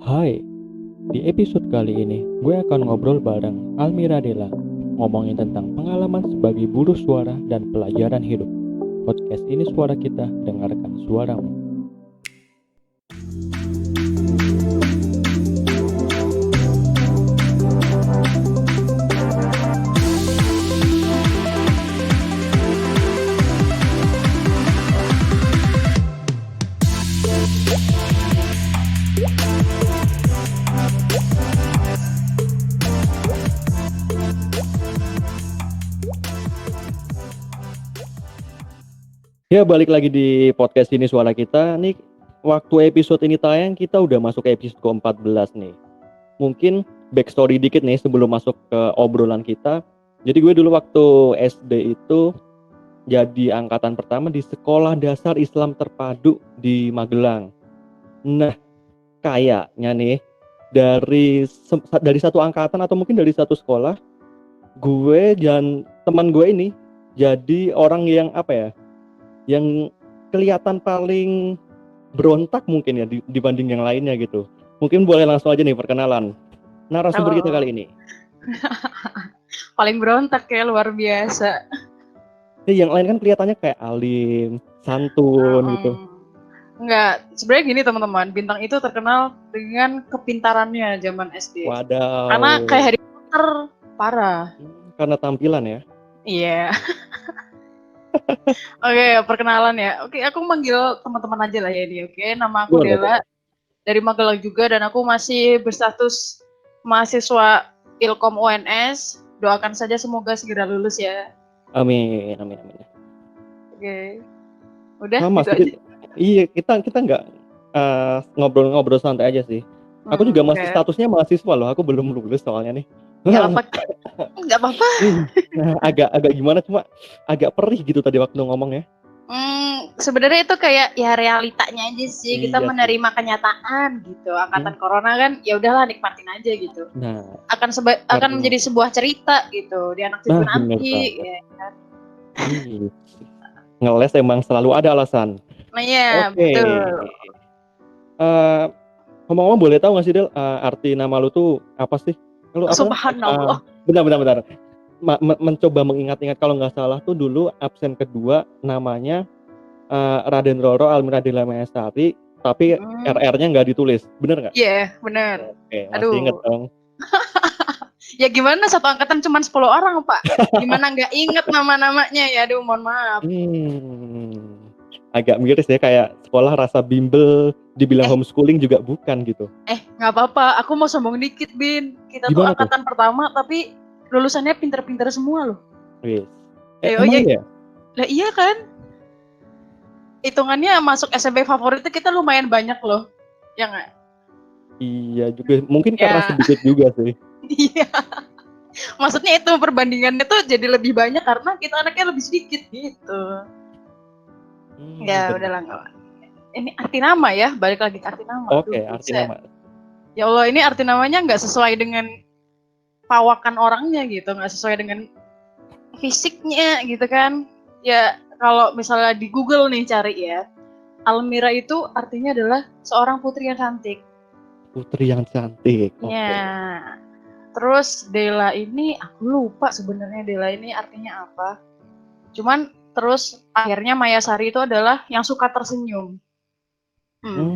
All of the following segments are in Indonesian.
Hai, di episode kali ini gue akan ngobrol bareng Almira Dela, ngomongin tentang pengalaman sebagai buruh suara dan pelajaran hidup. Podcast ini suara kita, dengarkan suaramu. Ya, balik lagi di podcast ini suara kita. Nih, waktu episode ini tayang kita udah masuk ke episode ke-14 nih. Mungkin backstory dikit nih sebelum masuk ke obrolan kita. Jadi gue dulu waktu SD itu jadi angkatan pertama di Sekolah Dasar Islam Terpadu di Magelang. Nah, kayaknya nih dari satu angkatan atau mungkin dari satu sekolah, gue dan teman gue ini jadi orang yang apa ya, yang kelihatan paling berontak mungkin ya dibanding yang lainnya gitu. Mungkin boleh langsung aja nih perkenalan narasumber kita Halo. kali ini. Paling berontak ya, luar biasa. Yang lain kan kelihatannya kayak alim, santun gitu. Enggak, sebenarnya gini teman-teman, Bintang itu terkenal dengan kepintarannya zaman SD. Karena Wadaw. kayak Harry Potter, parah. Karena tampilan ya. Iya. Oke, perkenalan ya. Oke, aku manggil teman-teman aja lah ya ini. Oke, nama aku Boleh, Dela boleh. dari Magelang juga dan aku masih berstatus mahasiswa Ilkom UNS. Doakan saja semoga segera lulus ya. Amin, amin, amin. Oke. Udah Sama gitu sih. aja. Iya, kita nggak ngobrol-ngobrol santai aja sih. Aku juga masih Oke. statusnya mahasiswa loh. Aku belum lulus soalnya nih. Nggak apa, nggak apa-apa. Agak gimana, cuma agak perih gitu tadi waktu ngomong ya. Sebenarnya itu kayak ya realitanya aja sih, kita Iya sih. menerima kenyataan gitu. Hmm. Angkatan corona kan ya udahlah nikmatin aja gitu. Nah, Akan karena menjadi sebuah cerita gitu di anak cucu bener nanti banget. ya kan. Iya. Ngeles emang selalu ada alasan. Nah ya, Oke. betul. Eh, Ngomong-ngomong, boleh tahu nggak sih Del, arti nama lu tuh apa sih? Lu apa? Subhanallah. Bentar. Mencoba mengingat-ingat, kalau nggak salah tuh dulu absen kedua namanya Raden Roro Almira Dela Maesari, tapi RR-nya nggak ditulis, bener nggak? Iya, benar. Oke, masih inget Aduh. dong. Ya gimana satu angkatan cuma 10 orang, Pak. Gimana nggak inget nama-namanya ya, aduh mohon maaf. Agak miris ya, kayak sekolah rasa bimbel, dibilang Eh, homeschooling juga bukan gitu. nggak apa-apa. Aku mau sombong dikit, Bin. Kita tuh Gimana tuh? angkatan pertama, tapi lulusannya pinter-pinter semua loh. Wis. Oh Emang iya, ya? lah iya kan? Hitungannya masuk SMP favorit itu kita lumayan banyak loh. Ya nggak? Iya juga, mungkin karena Ya, sedikit juga sih. iya. Maksudnya itu perbandingannya tuh jadi lebih banyak karena kita anaknya lebih sedikit gitu. Ya Bener. udahlah nggak. Ini arti nama ya, balik lagi ke arti nama. Oke, Aduh, arti buset. nama. Ya Allah, ini arti namanya nggak sesuai dengan pawakan orangnya gitu, nggak sesuai dengan fisiknya gitu kan. Ya kalau misalnya di Google nih cari ya, Almira itu artinya adalah seorang putri yang cantik. Putri yang cantik. Oke. Ya. Terus Dela ini aku lupa sebenarnya Dela ini artinya apa. Cuman terus akhirnya Mayasari itu adalah yang suka tersenyum. Jadi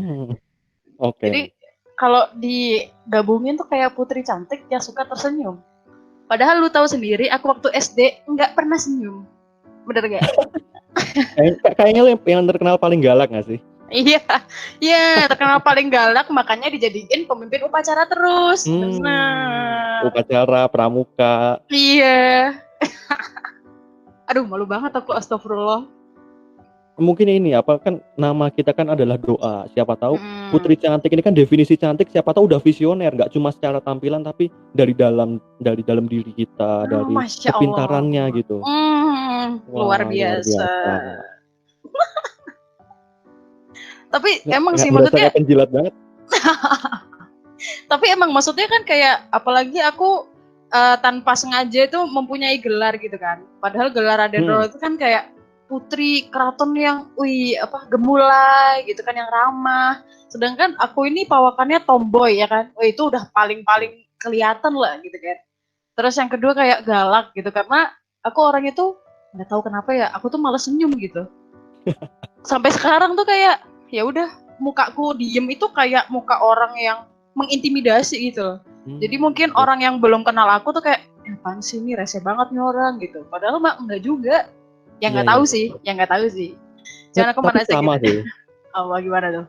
Oke. kalau digabungin tuh kayak putri cantik yang suka tersenyum. Padahal lu tahu sendiri, aku waktu SD nggak pernah senyum. Bener gak? Kayaknya lu yang terkenal paling galak nggak sih? Iya, iya terkenal paling galak makanya dijadiin pemimpin upacara terus. Benar. Upacara pramuka. Iya. Aduh malu banget aku, astagfirullah. Mungkin ini apa, kan nama kita kan adalah doa. Siapa tahu Hmm. putri cantik ini kan definisi cantik, siapa tahu udah visioner, nggak cuma secara tampilan tapi dari dalam diri kita, Oh, dari Masya Allah. kepintarannya gitu. Luar Wah, luar biasa. biasa. Tapi emang Nggak sih berasa maksudnya, kayak penjilat banget. tapi emang maksudnya kan kayak apalagi aku tanpa sengaja itu mempunyai gelar gitu kan. Padahal gelar Raden Hmm. Roro itu kan kayak putri keraton yang gemulai gitu kan, yang ramah. Sedangkan aku ini pawakannya tomboy ya kan. Itu udah paling kelihatan lah gitu kan. Terus yang kedua kayak galak gitu, karena aku orangnya tuh nggak tahu kenapa ya, aku tuh malas senyum gitu. Sampai sekarang tuh kayak ya udah, mukaku diem itu kayak muka orang yang mengintimidasi gitu loh. Jadi mungkin orang yang belum kenal aku tuh kayak, apaan sih ini, rese banget nih orang gitu. Padahal mah enggak juga. Ya Iya, nggak iya, tahu iya. sih, ya nggak tahu sih. Ya, Jangan aku tapi mana aja sama gitu. sih. Allah, gimana tuh?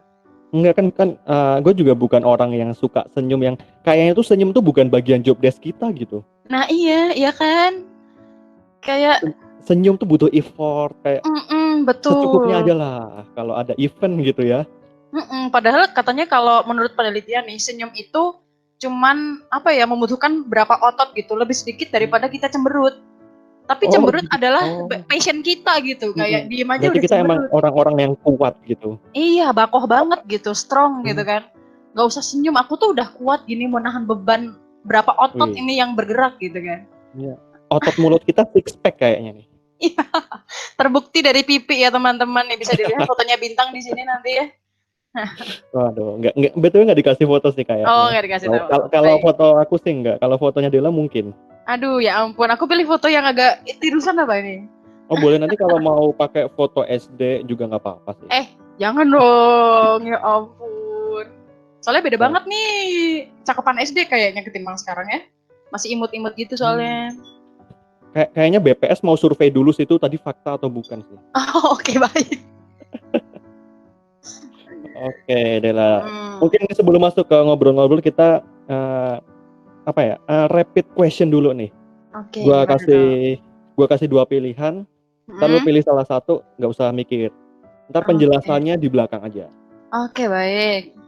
Enggak kan gue juga bukan orang yang suka senyum yang kayaknya tuh senyum tuh bukan bagian job desk kita gitu. Nah iya, iya kan? Kayak Senyum tuh butuh effort kayak secukupnya betul. aja lah kalau ada event gitu ya. Padahal katanya kalau menurut penelitian nih, senyum itu cuman membutuhkan berapa otot gitu, lebih sedikit daripada kita cemberut. Tapi Oh, cemberut adalah oh. passion kita gitu, kayak diem aja Berarti udah kita emang cemberut. orang-orang yang kuat gitu. Iya, bakoh banget gitu, strong gitu Hmm. kan. Gak usah senyum, aku tuh udah kuat gini mau nahan beban berapa otot Wih, ini yang bergerak gitu kan. iya. Otot mulut kita six pack kayaknya nih. Iya, terbukti dari pipi ya teman-teman nih, bisa dilihat fotonya Bintang di sini nanti ya. Waduh, nggak betul nggak dikasih foto sih Oh, kayaknya. nggak dikasih tahu. Kalau Baik. foto aku sih nggak, kalau fotonya Dela mungkin. Aduh, ya ampun, aku pilih foto yang agak tirusan apa ini? Oh boleh nanti kalau mau pakai foto SD juga nggak apa-apa sih. Jangan dong, ya ampun. Soalnya beda Oh. banget nih cakepan SD kayaknya ketimbang sekarang ya. Masih imut-imut gitu soalnya. Kayaknya BPS mau survei dulu sih itu tadi fakta atau bukan sih. Oh, oke, baik. Oke, Dela. Mungkin sebelum masuk ke ngobrol-ngobrol kita rapid question dulu nih. Oke, Gua gimana dong? kasih dua pilihan. Ntar lu pilih salah satu, nggak usah mikir. Ntar Oke. penjelasannya di belakang aja. Oke, baik.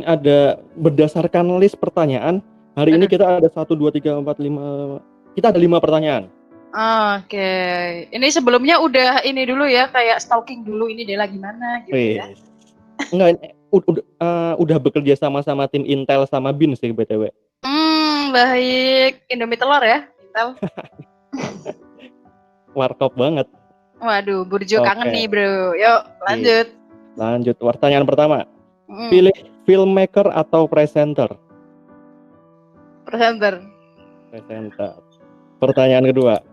Ada berdasarkan list pertanyaan. Hari ini kita ada 1, 2, 3, 4, 5. Kita ada 5 pertanyaan. Oke. Ini sebelumnya udah ini dulu ya, kayak stalking dulu ini Dela gimana gitu ya. Enggak, udah bekerja sama tim Intel sama BIN sih BTW. Baik. Indomie telur ya, Intel. Warkop banget. Waduh, Burjo kangen nih bro. Yuk, lanjut. Lanjut, pertanyaan pertama. Pilih filmmaker atau presenter? Presenter. Pertanyaan kedua.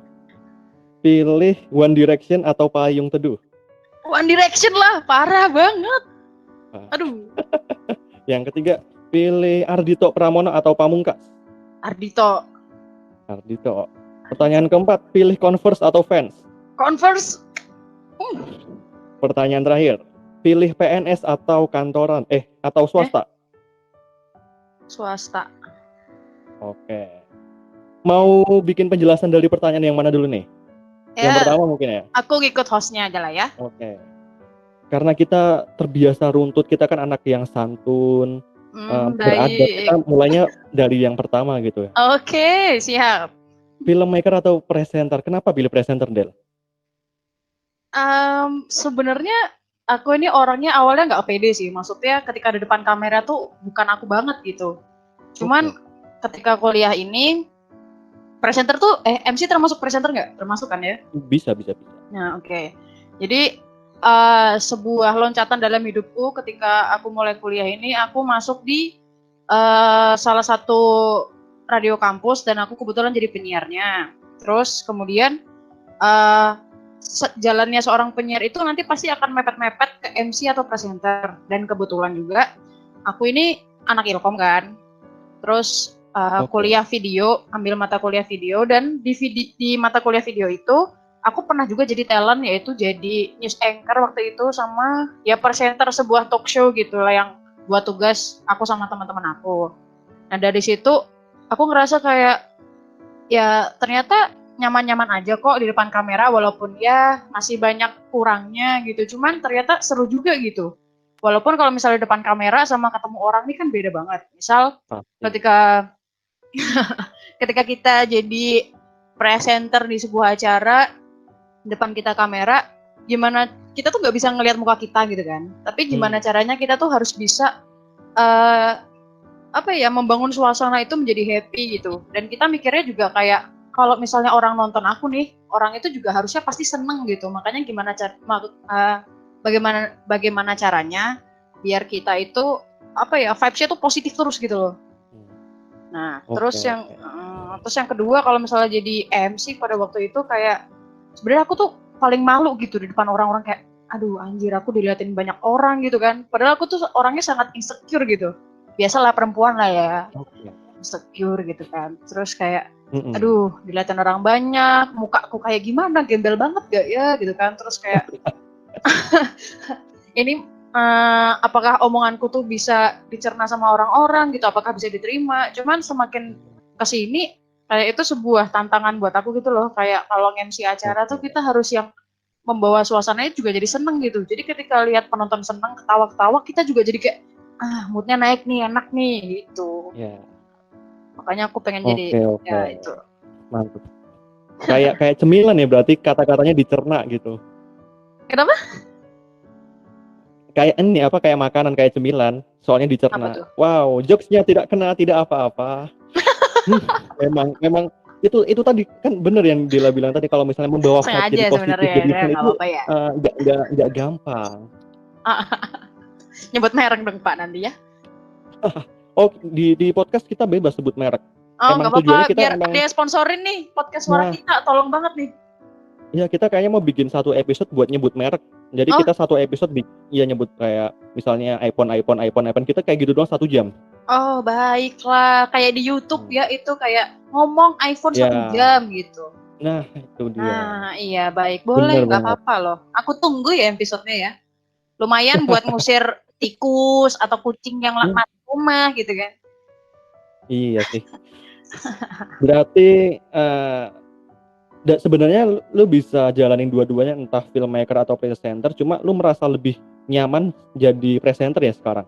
Pilih One Direction atau Payung Teduh? One Direction lah, parah banget. Aduh. Yang ketiga, pilih Ardhito Pramono atau Pamungkas? Ardhito. Pertanyaan keempat, pilih Converse atau Vans? Converse. Pertanyaan terakhir, pilih PNS atau kantoran? Atau swasta? Swasta. Oke. Mau bikin penjelasan dari pertanyaan yang mana dulu nih? Yang pertama mungkin ya? Aku ngikut hostnya aja lah ya. Oke. Karena kita terbiasa runtut, kita kan anak yang santun, beradab. Kita mulainya dari yang pertama gitu ya. Oke, siap. Filmmaker atau presenter? Kenapa pilih presenter, Del? Sebenarnya aku ini orangnya awalnya nggak pede sih. Maksudnya ketika di depan kamera tuh bukan aku banget gitu. Cuman ketika kuliah ini, presenter tuh MC termasuk presenter nggak? Termasuk kan ya? Bisa. Nah, oke. Jadi sebuah loncatan dalam hidupku ketika aku mulai kuliah ini, aku masuk di salah satu radio kampus dan aku kebetulan jadi penyiarnya. Terus kemudian jalannya seorang penyiar itu nanti pasti akan mepet-mepet ke MC atau presenter. Dan kebetulan juga aku ini anak Ilkom kan. Terus kuliah video, ambil mata kuliah video, dan di mata kuliah video itu aku pernah juga jadi talent, yaitu jadi news anchor waktu itu sama ya presenter sebuah talk show gitu lah yang buat tugas aku sama teman-teman aku. Nah dari situ aku ngerasa kayak ya ternyata nyaman-nyaman aja kok di depan kamera, walaupun ya masih banyak kurangnya gitu. Cuman ternyata seru juga gitu. Walaupun kalau misalnya di depan kamera sama ketemu orang ini kan beda banget. Misal ketika kita jadi presenter di sebuah acara, depan kita kamera, gimana kita tuh nggak bisa ngelihat muka kita gitu kan. Tapi gimana caranya kita tuh harus bisa membangun suasana itu menjadi happy gitu. Dan kita mikirnya juga kayak kalau misalnya orang nonton aku nih, orang itu juga harusnya pasti seneng gitu. Makanya bagaimana caranya biar kita itu apa ya, vibes-nya tuh positif terus gitu loh. Nah, Oke. terus yang kedua kalau misalnya jadi MC pada waktu itu kayak sebenarnya aku tuh paling malu gitu di depan orang-orang, kayak aduh anjir aku diliatin banyak orang gitu kan. Padahal aku tuh orangnya sangat insecure gitu. Biasalah perempuan lah ya, Oke. insecure gitu kan. Terus kayak Mm-mm. aduh diliatin orang banyak, mukaku kayak gimana, gembel banget gak ya gitu kan. Terus kayak ini apakah omonganku tuh bisa dicerna sama orang-orang gitu, apakah bisa diterima. Cuman semakin kesini kayak itu sebuah tantangan buat aku gitu loh, kayak kalau MC acara tuh Oke. kita harus yang membawa suasananya juga jadi seneng gitu. Jadi ketika lihat penonton seneng, ketawa-ketawa, kita juga jadi kayak moodnya naik nih, enak nih gitu. Ya. Makanya aku pengen Oke, jadi oke. ya itu. Mantap. Kayak cemilan ya, berarti kata-katanya dicerna gitu. Kenapa? Kayak ini apa, kayak makanan, kayak cemilan, soalnya Apa dicerna. tuh? Wow, jokesnya tidak kena, tidak apa-apa. Memang itu tadi kan bener yang Dila bilang tadi, kalau misalnya membawa vibe jadi Sengaja positif, sebenarnya jadi ya, fun nggak itu apa-apa ya. nggak gampang. Nyebut merek dong Pak nanti ya. Oh, di podcast kita bebas sebut merek. Oh Emang nggak apa-apa, tujuannya kita biar emang, dia sponsorin nih podcast suara nah, kita, tolong banget nih. ya kita kayaknya mau bikin satu episode buat nyebut merek. Jadi Oh, kita satu episode ya nyebut kayak misalnya iPhone kita kayak gitu doang 1 jam. oh baiklah, kayak di YouTube ya itu kayak ngomong iPhone 1 jam Ya, gitu. nah itu dia. Nah iya baik, boleh Bener nggak banget. apa-apa loh. Aku tunggu ya episodenya ya. Lumayan buat ngusir tikus atau kucing yang Hmm, masuk rumah gitu kan. iya sih. Berarti sebenarnya lu bisa jalanin dua-duanya, entah filmmaker atau presenter, cuma lu merasa lebih nyaman jadi presenter ya sekarang.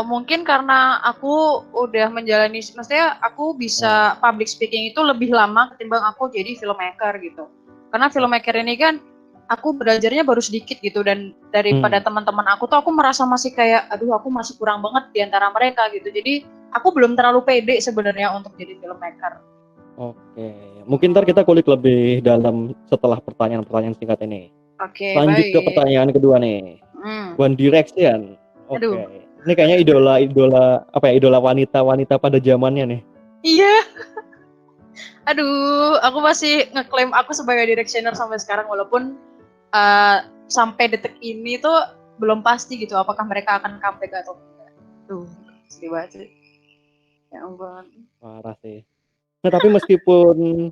Mungkin karena aku udah menjalani, maksudnya aku Nah, bisa public speaking itu lebih lama ketimbang aku jadi filmmaker gitu. Karena oh, filmmaker ini kan aku belajarnya baru sedikit gitu, dan daripada hmm, teman-teman aku tuh aku merasa masih kayak aduh aku masih kurang banget di antara mereka gitu. Jadi aku belum terlalu pede sebenarnya untuk jadi filmmaker. oke. Mungkin ntar kita kulik lebih dalam setelah pertanyaan-pertanyaan singkat ini. Oke, Lanjut ke baik. pertanyaan kedua nih. Hmm. One Direction. Aduh. Oke. Ini kayaknya idola apa ya? Idola wanita-wanita pada zamannya nih. Iya. Aduh, aku masih ngeklaim aku sebagai directioner sampai sekarang, walaupun sampai detik ini tuh belum pasti gitu apakah mereka akan comeback atau tidak. Tuh, sedih banget sih. Ya ampun. Parah sih. Nah, tapi meskipun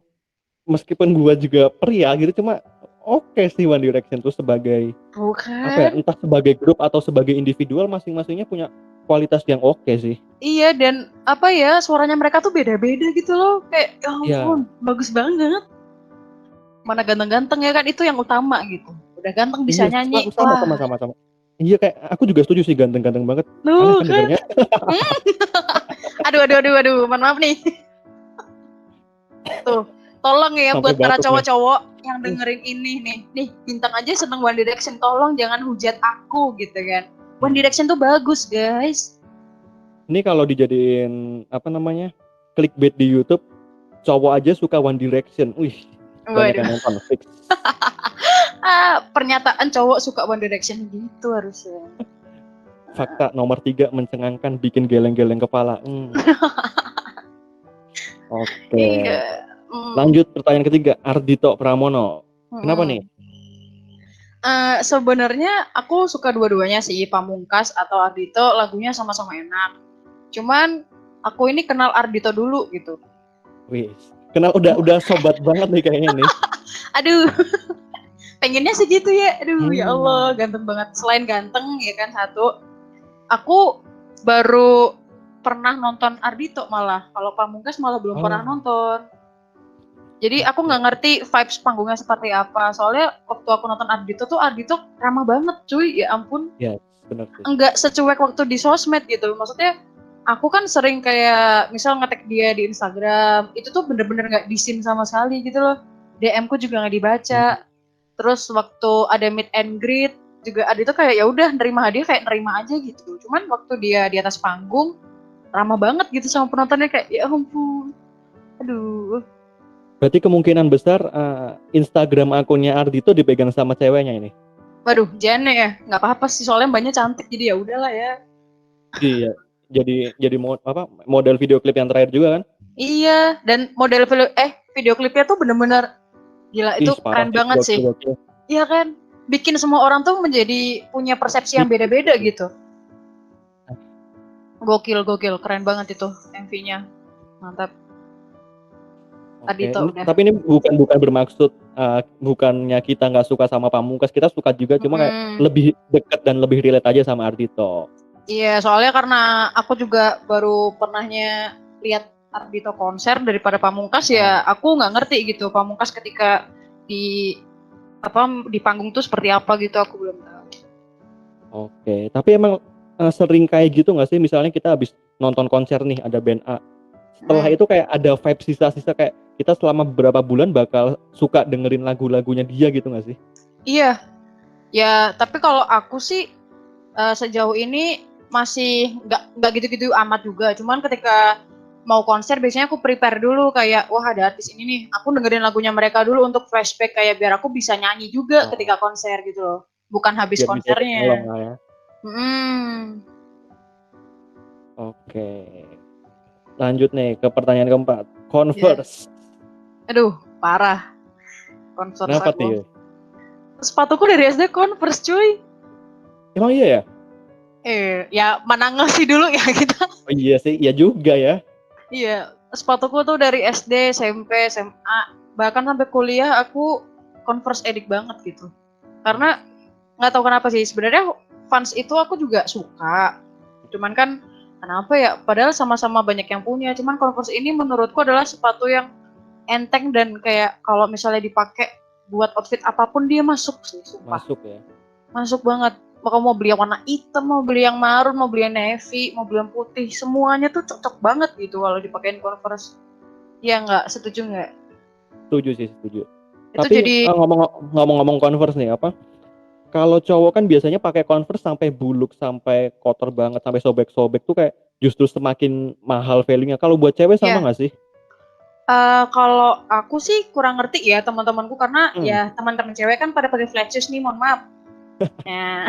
gua juga pria gitu, cuma oke sih One Direction tuh sebagai apa ya? Bukan? Entah sebagai grup atau sebagai individual, masing-masingnya punya kualitas yang oke sih. Iya, dan apa ya, suaranya mereka tuh beda-beda gitu loh. Kayak ya Iya. ampun, bagus banget. Mana ganteng-ganteng ya kan, itu yang utama gitu. Udah ganteng bisa Iya, nyanyi. sama sama Wah, sama sama. Iya, kayak aku juga setuju sih, ganteng-ganteng banget. Aneh tuh kan kan. dengernya. Aduh, mohon maaf nih. Tuh, tolong ya Sampai buat para batuk nih. cowok-cowok yang dengerin ini nih. Nih, bintang aja seneng One Direction, tolong jangan hujat aku gitu kan. One Direction tuh bagus, guys. Ini kalau dijadiin apa namanya? Clickbait di YouTube, cowok aja suka One Direction. Wih, banyak Waduh. yang nonton fix. Pernyataan cowok suka One Direction gitu harusnya. Fakta nomor 3 mencengangkan, bikin geleng-geleng kepala. Oke. Iya. Lanjut pertanyaan ketiga, Ardhito Pramono. Kenapa nih? Sebenarnya aku suka dua-duanya sih, Pamungkas atau Ardhito, lagunya sama-sama enak. Cuman aku ini kenal Ardhito dulu gitu. Wih, kenal udah sobat banget nih kayaknya nih. Aduh, pengennya segitu ya. Aduh, ya Allah, Hmm. ganteng banget. Selain ganteng ya kan satu, aku baru pernah nonton Ardhito malah. Kalau Pamungkas malah belum pernah Oh, nonton. Jadi aku nggak oke. ngerti vibes panggungnya seperti apa. Soalnya waktu aku nonton Ardhito tuh Ardhito ramah banget cuy. Ya ampun. Ya, benar sih. Enggak secuek waktu di sosmed gitu. Maksudnya aku kan sering kayak misal nge-tag dia di Instagram. Itu tuh bener-bener nggak di-seen sama sekali gitu loh. DM ku juga nggak dibaca. Terus waktu ada meet and greet juga ada itu kayak ya udah nerima hadiah kayak nerima aja gitu. Cuman waktu dia di atas panggung ramah banget gitu sama penontonnya, kayak ya ampun. Aduh. Berarti kemungkinan besar Instagram akunnya Ardito dipegang sama ceweknya ini. Waduh, Jane ya, nggak apa-apa sih soalnya banyak cantik jadi ya udahlah ya. Iya. Jadi model video klip yang terakhir juga kan? Iya, dan model video klipnya tuh bener-bener gila, itu Ih, parah keren sih, banget sih. gokil. Iya kan, bikin semua orang tuh menjadi punya persepsi yang beda-beda gitu. Gokil, keren banget itu MV-nya, mantap. Oke, Ardito udah. tapi ini bukan bermaksud bukannya kita nggak suka sama Pamungkas, kita suka juga, cuma kayak lebih dekat dan lebih relate aja sama Ardito. Iya, soalnya karena aku juga baru pernahnya lihat Ardito konser daripada Pamungkas ya, aku nggak ngerti gitu Pamungkas ketika di panggung tuh seperti apa gitu, aku belum tahu. Oke, tapi emang sering kayak gitu nggak sih, misalnya kita habis nonton konser nih ada band A, setelah itu kayak ada vibe sisa-sisa kayak kita selama beberapa bulan bakal suka dengerin lagu-lagunya dia gitu nggak sih? Iya, ya tapi kalau aku sih sejauh ini masih nggak gitu-gitu amat juga. Cuman ketika mau konser biasanya aku prepare dulu kayak wah ada artis ini nih, aku dengerin lagunya mereka dulu untuk flashback kayak biar aku bisa nyanyi juga ketika konser gitu loh. Bukan habis Biar bisa ikut nyolong konsernya. lah ya. Oke. Lanjut nih ke pertanyaan keempat. Converse. Aduh, parah. Converse Kenapa aku. tuh? Sepatuku dari SD Converse cuy. Emang iya ya? Ya mana ngasih dulu ya kita. Oh iya sih, iya juga ya. Iya, sepatuku tuh dari SD, SMP, SMA, bahkan sampai kuliah aku Converse edik banget gitu. Karena nggak tahu kenapa sih, sebenarnya Vans itu aku juga suka. Cuman kan kenapa ya? Padahal sama-sama banyak yang punya. Cuman Converse ini menurutku adalah sepatu yang enteng dan kayak kalau misalnya dipakai buat outfit apapun dia masuk sih, sumpah. Masuk ya. Masuk banget. Mau beli yang warna hitam, mau beli yang marun, mau beli yang navy, mau beli yang putih, semuanya tuh cocok banget gitu kalau dipakein Converse. Ya nggak, setuju nggak? Setuju sih, setuju. Itu Tapi jadi ngomong-ngomong Converse nih, apa? Kalau cowok kan biasanya pakai Converse sampai buluk, sampai kotor banget, sampai sobek-sobek tuh kayak justru semakin mahal value-nya. Kalau buat cewek sama nggak sih? Kalau aku sih kurang ngerti ya teman-temanku karena ya teman-teman cewek kan pada pakai flat shoes nih, mohon maaf. Nah,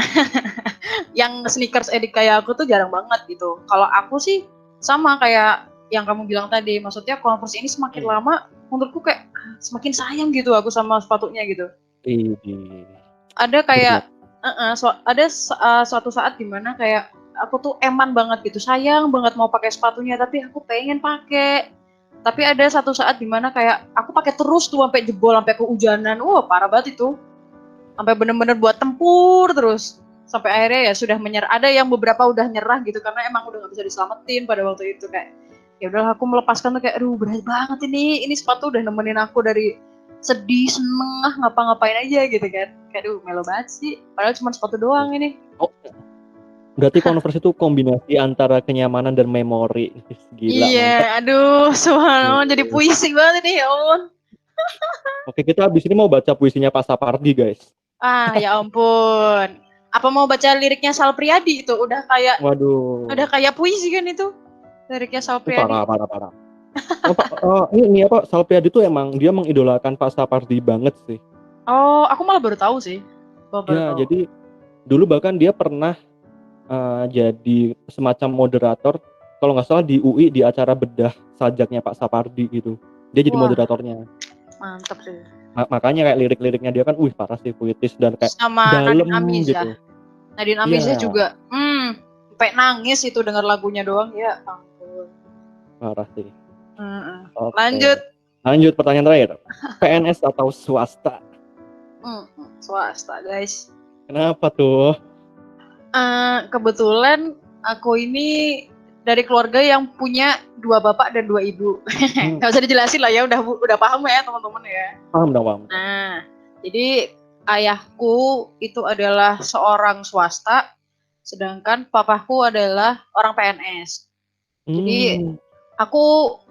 yang sneakers edik kayak aku tuh jarang banget gitu. Kalau aku sih sama kayak yang kamu bilang tadi, maksudnya Converse ini semakin lama menurutku kayak semakin sayang gitu aku sama sepatunya gitu. Ada kayak suatu saat dimana kayak aku tuh eman banget gitu, sayang banget mau pakai sepatunya tapi aku pengen pakai. Tapi ada satu saat dimana kayak aku pakai terus tuh sampai jebol, sampai kehujanan, parah banget itu. Sampai bener-bener buat tempur terus. Sampai akhirnya ya sudah menyerah. Ada yang beberapa udah nyerah gitu karena emang udah gak bisa diselamatin pada waktu itu kayak ya udahlah aku melepaskan tuh kayak aduh berat banget ini sepatu udah nemenin aku dari sedih, seneng, ngapa-ngapain aja gitu kan. Kayak aduh melo banget sih. Padahal cuma sepatu doang ini. Oh, berarti Converse itu kombinasi antara kenyamanan dan memori. Gila, mantap. Iya, aduh, subhanallah jadi puisi banget ini ya Allah. Oke, kita habis ini mau baca puisinya Pak Sapardi, guys. Ya ampun. Apa mau baca liriknya Sal Priadi itu? Udah kayak puisi kan itu. Liriknya Sal Priadi. Parah. Ini Sal Priadi itu emang dia mengidolakan Pak Sapardi banget sih. Oh, aku malah baru tahu sih. Jadi dulu bahkan dia pernah jadi semacam moderator kalau nggak salah di UI di acara bedah sajaknya Pak Sapardi gitu. Dia jadi moderatornya. Mantap sih. Makanya kayak lirik-liriknya dia kan parah sih, puitis dan kayak sama dalam Nadine Amiza gitu. Nadine Amiza juga sampai nangis itu denger lagunya doang ya ampun. Parah sih. Okay. Lanjut pertanyaan terakhir. PNS atau swasta? Swasta guys. Kenapa tuh? Kebetulan aku ini dari keluarga yang punya 2 bapak dan 2 ibu. Gak usah dijelasin lah ya, udah paham ya teman-teman ya. Paham. Nah, jadi ayahku itu adalah seorang swasta, sedangkan papaku adalah orang PNS. Jadi aku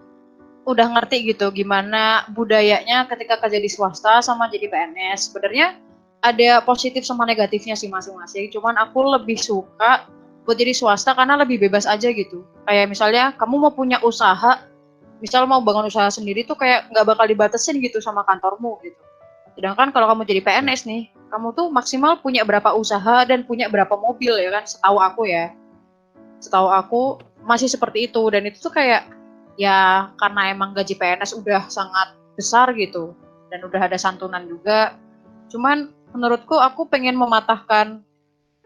udah ngerti gitu gimana budayanya ketika kerja di swasta sama jadi PNS. Sebenarnya ada positif sama negatifnya sih masing-masing. Cuman aku lebih suka buat jadi swasta karena lebih bebas aja gitu. Kayak misalnya kamu mau punya usaha, misal mau bangun usaha sendiri tuh kayak nggak bakal dibatasin gitu sama kantormu gitu. Sedangkan kalau kamu jadi PNS nih, kamu tuh maksimal punya berapa usaha dan punya berapa mobil ya kan, setahu aku ya. Setahu aku masih seperti itu, dan itu tuh kayak ya karena emang gaji PNS udah sangat besar gitu dan udah ada santunan juga. Cuman menurutku aku pengen mematahkan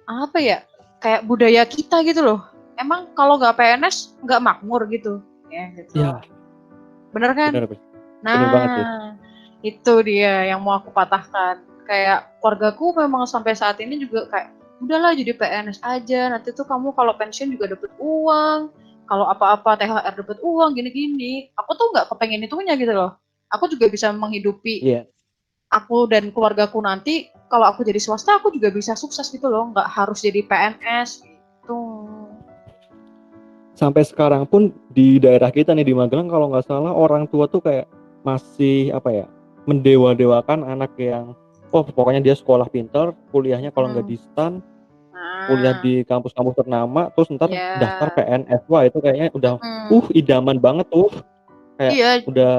apa ya, kayak budaya kita gitu loh. Emang kalau nggak PNS nggak makmur gitu ya gitu. Ya, Bener kan? bener bener banget sih. Nah, itu dia yang mau aku patahkan. Kayak keluargaku memang sampai saat ini juga kayak, udahlah jadi PNS aja, nanti tuh kamu kalau pensiun juga dapet uang, kalau apa-apa THR dapet uang, gini-gini. Aku tuh nggak kepengen itunya gitu loh. Aku juga bisa menghidupi Iya. aku dan keluargaku nanti, kalau aku jadi swasta, aku juga bisa sukses gitu loh, nggak harus jadi PNS gitu. Sampai sekarang pun di daerah kita nih di Magelang kalau nggak salah orang tua tuh kayak masih apa ya, mendewa-dewakan anak yang oh pokoknya dia sekolah pintar, kuliahnya kalau nggak Hmm. di STAN, kuliah Nah, di kampus-kampus ternama, terus ntar daftar ya, PNS. Wah itu kayaknya udah mm-mm. idaman banget tuh, kayak Iya, udah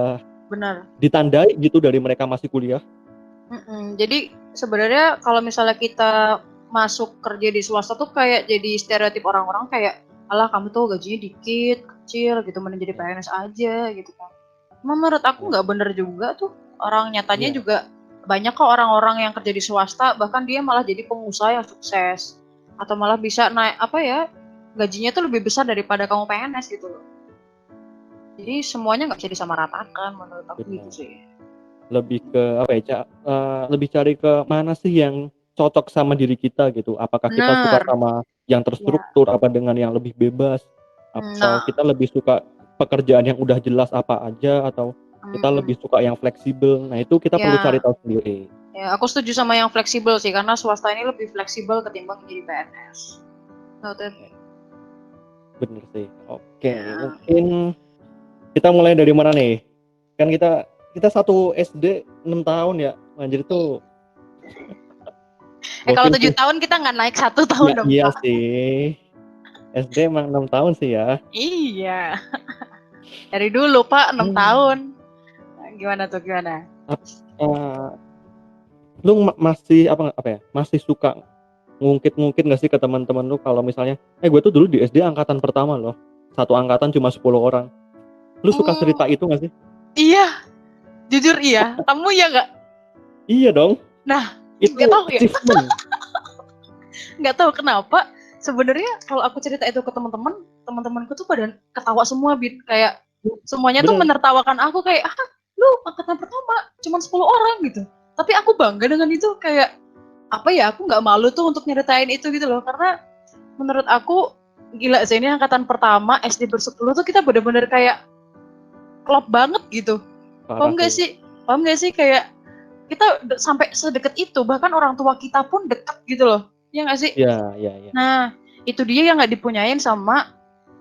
benar. ditandai gitu dari mereka masih kuliah. Jadi sebenarnya kalau misalnya kita masuk kerja di swasta tuh kayak jadi stereotip orang-orang kayak, alah kamu tuh gajinya dikit, kecil gitu, mending jadi Ya, PNS aja gitu kan. Menurut aku ya, nggak bener juga tuh. Orang nyatanya iya, juga banyak kok orang-orang yang kerja di swasta, bahkan dia malah jadi pengusaha yang sukses. Atau malah bisa naik, apa ya, gajinya tuh lebih besar daripada kamu PNS gitu loh. Jadi semuanya nggak bisa disamaratakan menurut aku gitu benar. sih. Lebih ke apa ya, lebih cari ke mana sih yang cocok sama diri kita gitu. Apakah kita suka Bener. sama yang Ya. terstruktur apa dengan yang lebih bebas, atau Nah, kita lebih suka pekerjaan yang udah jelas apa aja, atau kita lebih suka yang fleksibel. Nah, itu kita perlu cari ya. tahu sendiri. Ya, aku setuju sama yang fleksibel sih, karena swasta ini lebih fleksibel ketimbang jadi PNS. Noted. Eh, Bener sih. Oke, Ya. mungkin kita mulai dari mana nih? Kan kita kita satu SD 6 tahun ya. Anjir itu Kalau gokil 7 sih. tahun kita nggak naik 1 tahun Ya dong, iya Pak. sih. SD emang 6 tahun sih ya. Iya. Dari dulu, Pak, 6 Hmm. tahun. Nah, gimana tuh, gimana? Eh, lu masih apa ya? Masih suka ngungkit-ngungkit nggak sih ke teman-teman lu kalau misalnya, gue tuh dulu di SD angkatan pertama loh. Satu angkatan cuma 10 orang. Lu suka Oh, cerita itu nggak sih? iya. Jujur iya. Kamu ya nggak? Iya dong. Nah, nggak Itu tahu ya. achievement. Nggak tahu kenapa. Sebenarnya kalau aku cerita itu ke teman-teman, teman-temanku tuh pada ketawa semua, Bin. Kayak semuanya tuh Bener. menertawakan aku kayak, ah, lu angkatan pertama cuma 10 orang gitu. Tapi aku bangga dengan itu, kayak apa ya, aku nggak malu tuh untuk nyeritain itu gitu loh, karena menurut aku gila sih, ini angkatan pertama SD bersepuluh tuh kita bener-bener kayak klop banget gitu. Parah Paham gak sih. sih? Paham gak sih, kayak kita sampai sedekat itu, bahkan orang tua kita pun deket gitu loh. Ya nggak sih? Ya, ya, ya. Nah, itu dia yang nggak dipunyain sama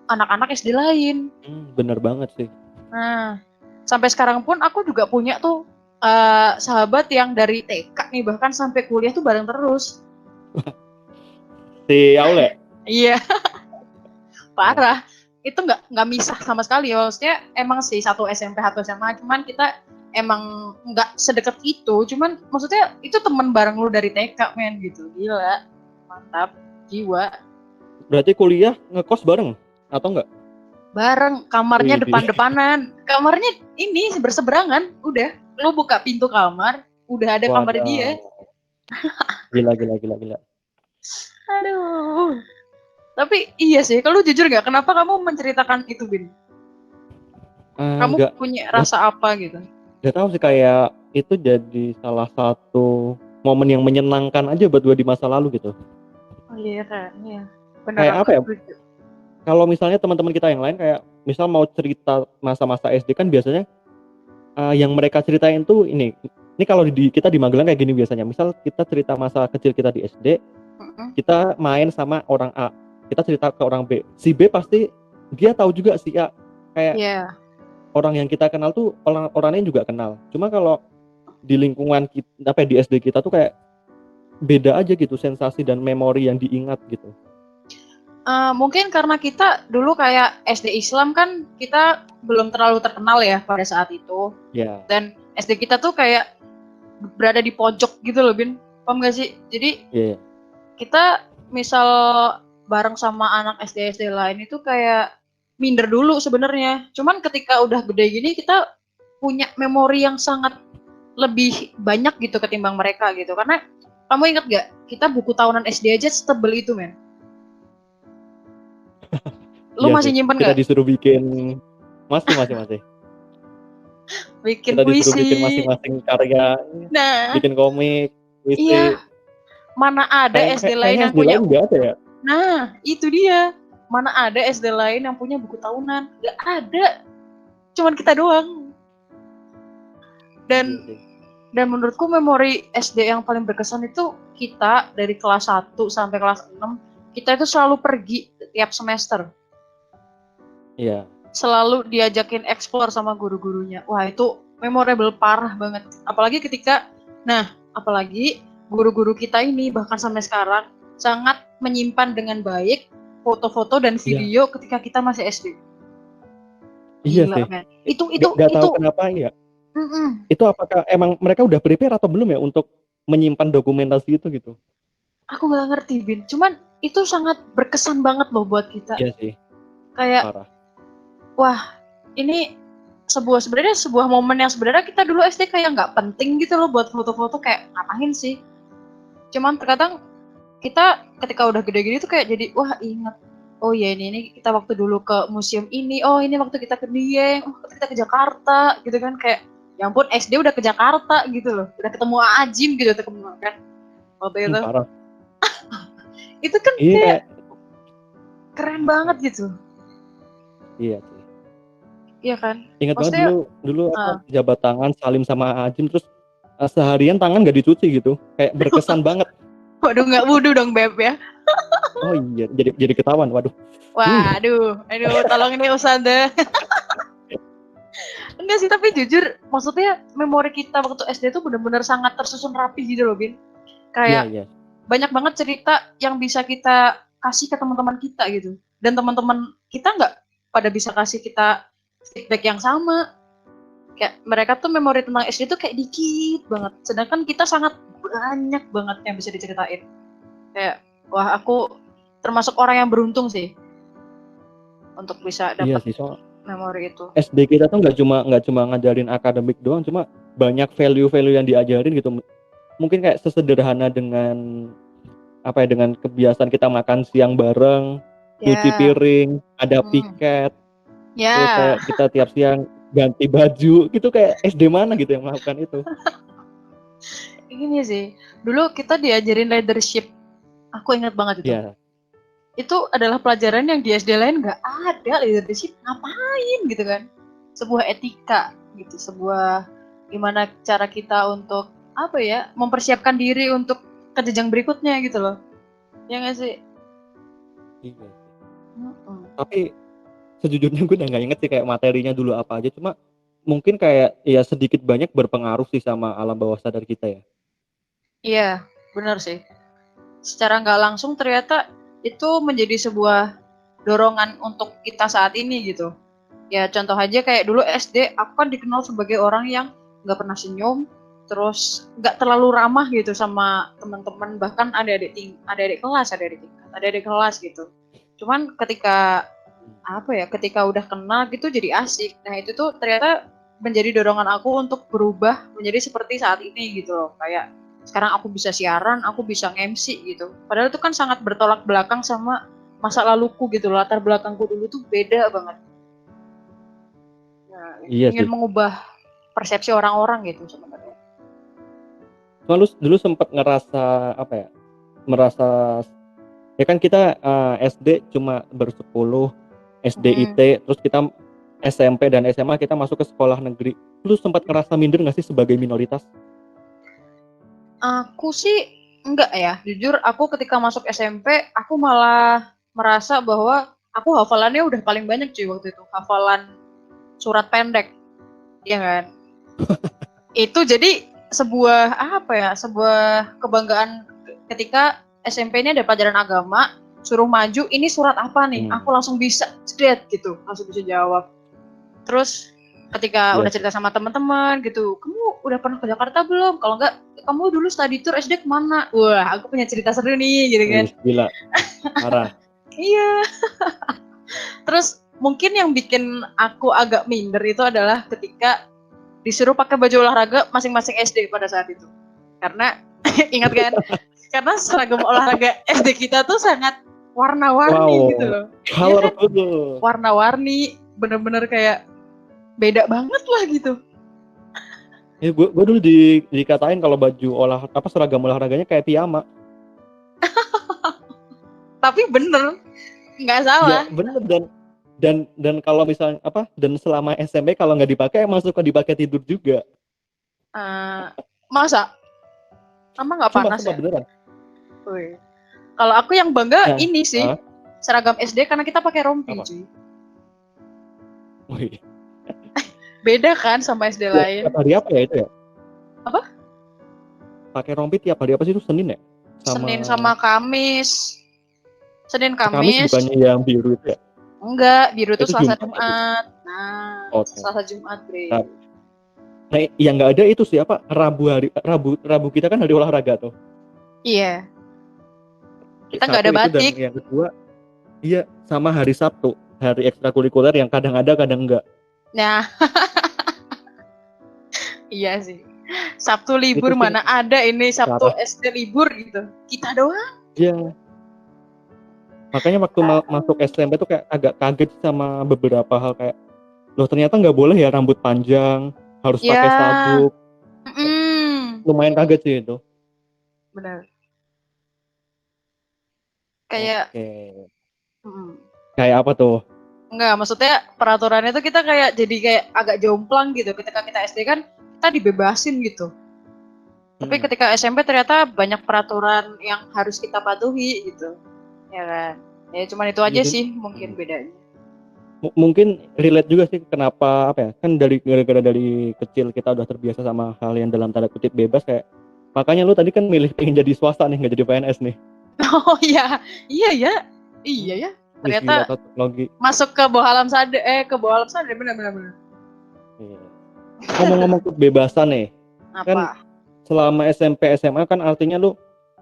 anak-anak SD lain. Bener banget sih. Nah, sampai sekarang pun aku juga punya tuh sahabat yang dari TK nih, bahkan sampai kuliah tuh bareng terus. Si Aule. Iya, Ya. parah. Itu nggak misah sama sekali. Maksudnya emang sih satu SMP satu SMA, cuman kita emang nggak sedekat itu. Cuman maksudnya itu teman bareng lu dari TK, men, gitu. Gila, mantap, jiwa. Berarti kuliah ngekos bareng atau enggak? Bareng, kamarnya Widih. depan-depanan. Kamarnya ini berseberangan, udah. Lu buka pintu kamar, udah ada kamar dia. Wadah. Gila, gila, gila, gila. Aduh. Tapi iya sih, kalau jujur gak, kenapa kamu menceritakan itu, Bin? Kamu Enggak, punya enggak, rasa apa gitu? enggak tahu sih, kayak itu jadi salah satu momen yang menyenangkan aja buat gue di masa lalu gitu. Oh iya kan, iya. Bener, Kayak aku apa ya? setuju. Kalau misalnya teman-teman kita yang lain kayak misal mau cerita masa-masa SD kan biasanya yang mereka ceritain tuh ini kalau di kita di Magelang kayak gini biasanya. Misal kita cerita masa kecil kita di SD, Mm-mm. kita main sama orang A, kita cerita ke orang B. Si B pasti dia tahu juga si A. Kayak Iya, orang yang kita kenal tuh orang lain juga kenal. Cuma kalau di lingkungan kita, apa ya, di SD kita tuh kayak beda aja gitu sensasi dan memori yang diingat gitu. Mungkin karena kita dulu kayak SD Islam kan kita belum terlalu terkenal ya pada saat itu. Ya, Dan SD kita tuh kayak berada di pojok gitu loh, Bin. Paham gak sih? Jadi iya. kita misal bareng sama anak SD-SD lain itu kayak minder dulu sebenarnya. Cuman ketika udah gede gini kita punya memori yang sangat lebih banyak gitu ketimbang mereka gitu. Karena kamu ingat gak? Kita buku tahunan SD aja setebel itu, men. Lu Iya masih sih. nyimpen Kita gak? disuruh bikin masih. Bikin Kita disuruh bikin puisi. masing-masing karya, Nah, bikin komik, puisi. iya. Mana ada SD lain Kayaknya yang SD punya lain nggak ada ya? Nah, itu dia. Mana ada SD lain yang punya buku tahunan? Gak ada. Cuman kita doang. Iya Dan sih. dan menurutku memori SD yang paling berkesan itu kita dari kelas 1 sampai kelas 6 kita itu selalu pergi tiap semester. Iya. Selalu diajakin explore sama guru-gurunya. Wah, itu memorable parah banget. Apalagi guru-guru kita ini bahkan sampai sekarang sangat menyimpan dengan baik foto-foto dan Iya. video ketika kita masih SD. Iya Gila, sih. men. Itu itu Nggak tahu itu. kenapa ya. Mm-mm. Itu apakah emang mereka udah prepare atau belum ya untuk menyimpan dokumentasi itu gitu? Aku nggak ngerti, Bin. Cuman itu sangat berkesan banget loh buat kita. Iya sih, Kayak, parah. wah, ini sebenarnya sebuah momen yang sebenarnya kita dulu SD kayak nggak penting gitu loh buat foto-foto, kayak ngapain sih. Cuman terkadang kita ketika udah gede gini tuh kayak jadi wah ingat, oh ya ini kita waktu dulu ke museum ini, oh ini waktu kita ke Dieng, oh waktu kita ke Jakarta gitu kan, kayak ya ampun SD udah ke Jakarta gitu loh, udah ketemu Ajim gitu ketemu kan waktu itu. Parah. Itu kan kayak Iya, keren banget gitu. iya sih. Iya kan? Ingat banget Maksudnya, dulu apa uh, jabat tangan salim sama Ajim terus seharian tangan nggak dicuci gitu. Kayak berkesan banget. waduh nggak wudu dong Beb ya. Oh iya, jadi ketahuan. Waduh. Waduh, aduh, tolong ini Usada. Enggak sih, tapi jujur, maksudnya memori kita waktu SD itu benar-benar sangat tersusun rapi gitu loh, Bin. Iya, Kayak iya. banyak banget cerita yang bisa kita kasih ke teman-teman kita gitu. Dan teman-teman kita nggak pada bisa kasih kita feedback yang sama. Kayak mereka tuh memori tentang SD tuh kayak dikit banget. Sedangkan kita sangat banyak banget yang bisa diceritain. Kayak, wah aku termasuk orang yang beruntung sih untuk bisa Iya dapat sih, soal memori itu. SD kita tuh nggak cuma ngajarin akademik doang, cuma banyak value-value yang diajarin gitu. Mungkin kayak sesederhana dengan apa ya, dengan kebiasaan kita makan siang bareng, nyuci Ya, piring, ada hmm. piket, terus Ya, kayak kita tiap siang ganti baju gitu, kayak SD mana gitu yang melakukan itu. gini sih. Dulu kita diajarin leadership. Aku ingat banget itu. Iya, Itu adalah pelajaran yang di SD lain nggak ada leadership. Ngapain gitu kan? Sebuah etika gitu, sebuah gimana cara kita untuk apa ya, mempersiapkan diri untuk ke jenjang berikutnya gitu loh. Ya nggak sih? iya sih. Mm-mm. Tapi sejujurnya gue udah nggak inget sih kayak materinya dulu apa aja, cuma mungkin kayak ya sedikit banyak berpengaruh sih sama alam bawah sadar kita ya. Iya, benar sih. Secara nggak langsung ternyata itu menjadi sebuah dorongan untuk kita saat ini gitu. Ya contoh aja kayak dulu SD aku kan dikenal sebagai orang yang nggak pernah senyum, terus nggak terlalu ramah gitu sama teman-teman, bahkan adik-adik kelas gitu. Cuman ketika apa ya, ketika udah kenal gitu jadi asik. Nah itu tuh ternyata menjadi dorongan aku untuk berubah menjadi seperti saat ini gitu loh. Kayak sekarang aku bisa siaran, aku bisa nge-MC gitu. Padahal itu kan sangat bertolak belakang sama masa laluku gitu. Latar belakangku dulu tuh beda banget. Nah, Iya ingin sih. mengubah persepsi orang-orang gitu sebenarnya. Cuma lu dulu sempet ngerasa apa ya? Merasa ya kan kita SD cuma bersepuluh, SD Mm-mm. IT, terus kita SMP dan SMA kita masuk ke sekolah negeri. Lu sempat ngerasa minder nggak sih sebagai minoritas? Aku sih enggak ya. Jujur aku ketika masuk SMP, aku malah merasa bahwa aku hafalannya udah paling banyak cuy waktu itu. Hafalan surat pendek, ya kan? Itu jadi sebuah apa ya? Sebuah kebanggaan ketika SMP ini ada pelajaran agama, suruh maju, ini surat apa nih? Hmm. Aku langsung bisa, straight gitu, langsung bisa jawab. Terus ketika Iya udah sih. cerita sama teman-teman gitu, kamu udah pernah ke Jakarta belum? Kalau enggak, kamu dulu study tour SD kemana? Wah, aku punya cerita seru nih, gitu kan. Wih, gila, parah. Iya. Terus mungkin yang bikin aku agak minder itu adalah ketika disuruh pakai baju olahraga masing-masing SD pada saat itu. Karena ingat kan? Karena seragam olahraga SD kita tuh sangat warna-warni gitu Wow, loh. Iya kan? colorful. Warna-warni, bener-bener kayak beda banget lah gitu. Ya, gue dulu dikatain kalau baju seragam olahraganya kayak piyama. Tapi bener, nggak Ya salah. bener, dan kalau misalnya dan selama SMP kalau nggak dipakai emang suka dipakai tidur juga. Uh, masa? Emang nggak Sumpah, panas sumpah ya? beneran. Wih. Kalau aku yang bangga Nah, ini sih, seragam SD karena kita pakai rompi, apa? cuy. Wih, Beda kan sama SD tiap lain. hari apa ya itu ya? Apa? Pakai rompi tiap hari apa sih itu, Senin ya? Senin sama Kamis. Senin Kamis Kamis. bukannya yang biru itu ya? Enggak, biru tuh Itu Selasa Jumat itu. Jumat. Nah, Oke. Selasa Jumat, Nah, Bre. nah, yang nggak ada itu sih Rabu kita kan hari olahraga tuh. Iya, kita nggak Satu ada itu, dan batik. yang kedua iya sama hari Sabtu, hari ekstrakurikuler yang kadang ada kadang enggak. Nah, iya sih. Sabtu Itu libur sih mana ada ini Sabtu parah. SD libur gitu. Kita doang. Iya. Makanya waktu masuk SMP tuh kayak agak kaget sama beberapa hal, kayak loh ternyata nggak boleh ya rambut panjang, harus pakai Ya, sabuk. Lumayan kaget sih itu. benar. Kayak, Oke. mm, Kayak apa tuh? enggak, maksudnya peraturannya tuh kita kayak jadi kayak agak jomplang gitu. Ketika kita SD kan kita dibebasin gitu. Tapi Hmm. ketika SMP ternyata banyak peraturan yang harus kita patuhi gitu. Ya kan? Ya cuman itu Iya aja sih. sih mungkin bedanya. Mungkin relate juga sih kenapa kan gara-gara dari kecil kita udah terbiasa sama hal yang dalam tanda kutip bebas, kayak makanya lu tadi kan milih pengen jadi swasta nih, nggak jadi PNS nih. Oh iya, iya ya, iya ya. Wih, gila, Ternyata teknologi. masuk ke bawah alam sadar, ke bawah alam sadar, benar. Iya. Ngomong-ngomong kebebasan nih, kan Apa? selama SMP SMA kan artinya lu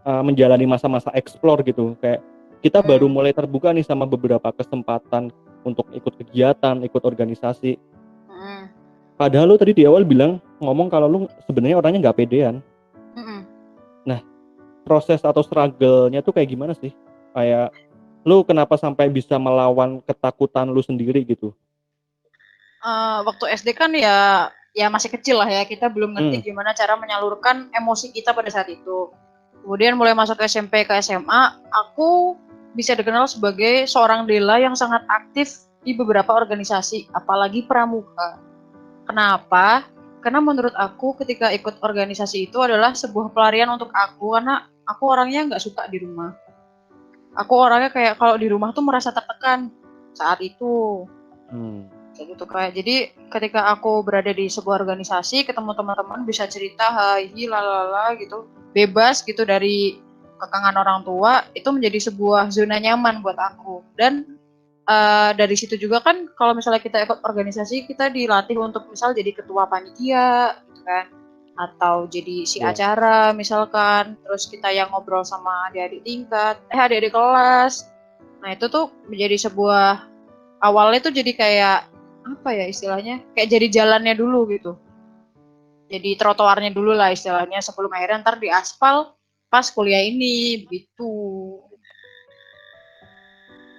menjalani masa-masa explore gitu, kayak kita baru Hmm. mulai terbuka nih sama beberapa kesempatan untuk ikut kegiatan, ikut organisasi. Hmm. Padahal lu tadi di awal ngomong kalau lu sebenarnya orangnya nggak pedean. Hmm. Nah, proses atau struggle-nya tuh kayak gimana sih? Kayak lu kenapa sampai bisa melawan ketakutan lu sendiri gitu? Waktu SD kan ya masih kecil lah ya, kita belum ngerti gimana cara menyalurkan emosi kita pada saat itu. Kemudian mulai masuk ke SMP ke SMA, aku bisa dikenal sebagai seorang Dela yang sangat aktif di beberapa organisasi, apalagi pramuka. Kenapa? Karena menurut aku ketika ikut organisasi itu adalah sebuah pelarian untuk aku, karena aku orangnya nggak suka di rumah. Aku orangnya kayak kalau di rumah tuh merasa tertekan saat itu. Kayak gitu kayak. Jadi ketika aku berada di sebuah organisasi, ketemu teman-teman, bisa cerita hai lalala gitu, bebas gitu dari kekangan orang tua, itu menjadi sebuah zona nyaman buat aku. Dan dari situ juga kan kalau misalnya kita ikut organisasi, kita dilatih untuk misal jadi ketua panitia gitu kan, atau jadi si Yeah. acara misalkan, terus kita yang ngobrol sama adik-adik tingkat, adik-adik kelas. Nah itu tuh menjadi sebuah, awalnya tuh jadi kayak apa ya istilahnya, kayak jadi jalannya dulu gitu, jadi trotoarnya dulu lah istilahnya, sebelum akhirnya ntar di aspal pas kuliah ini begitu.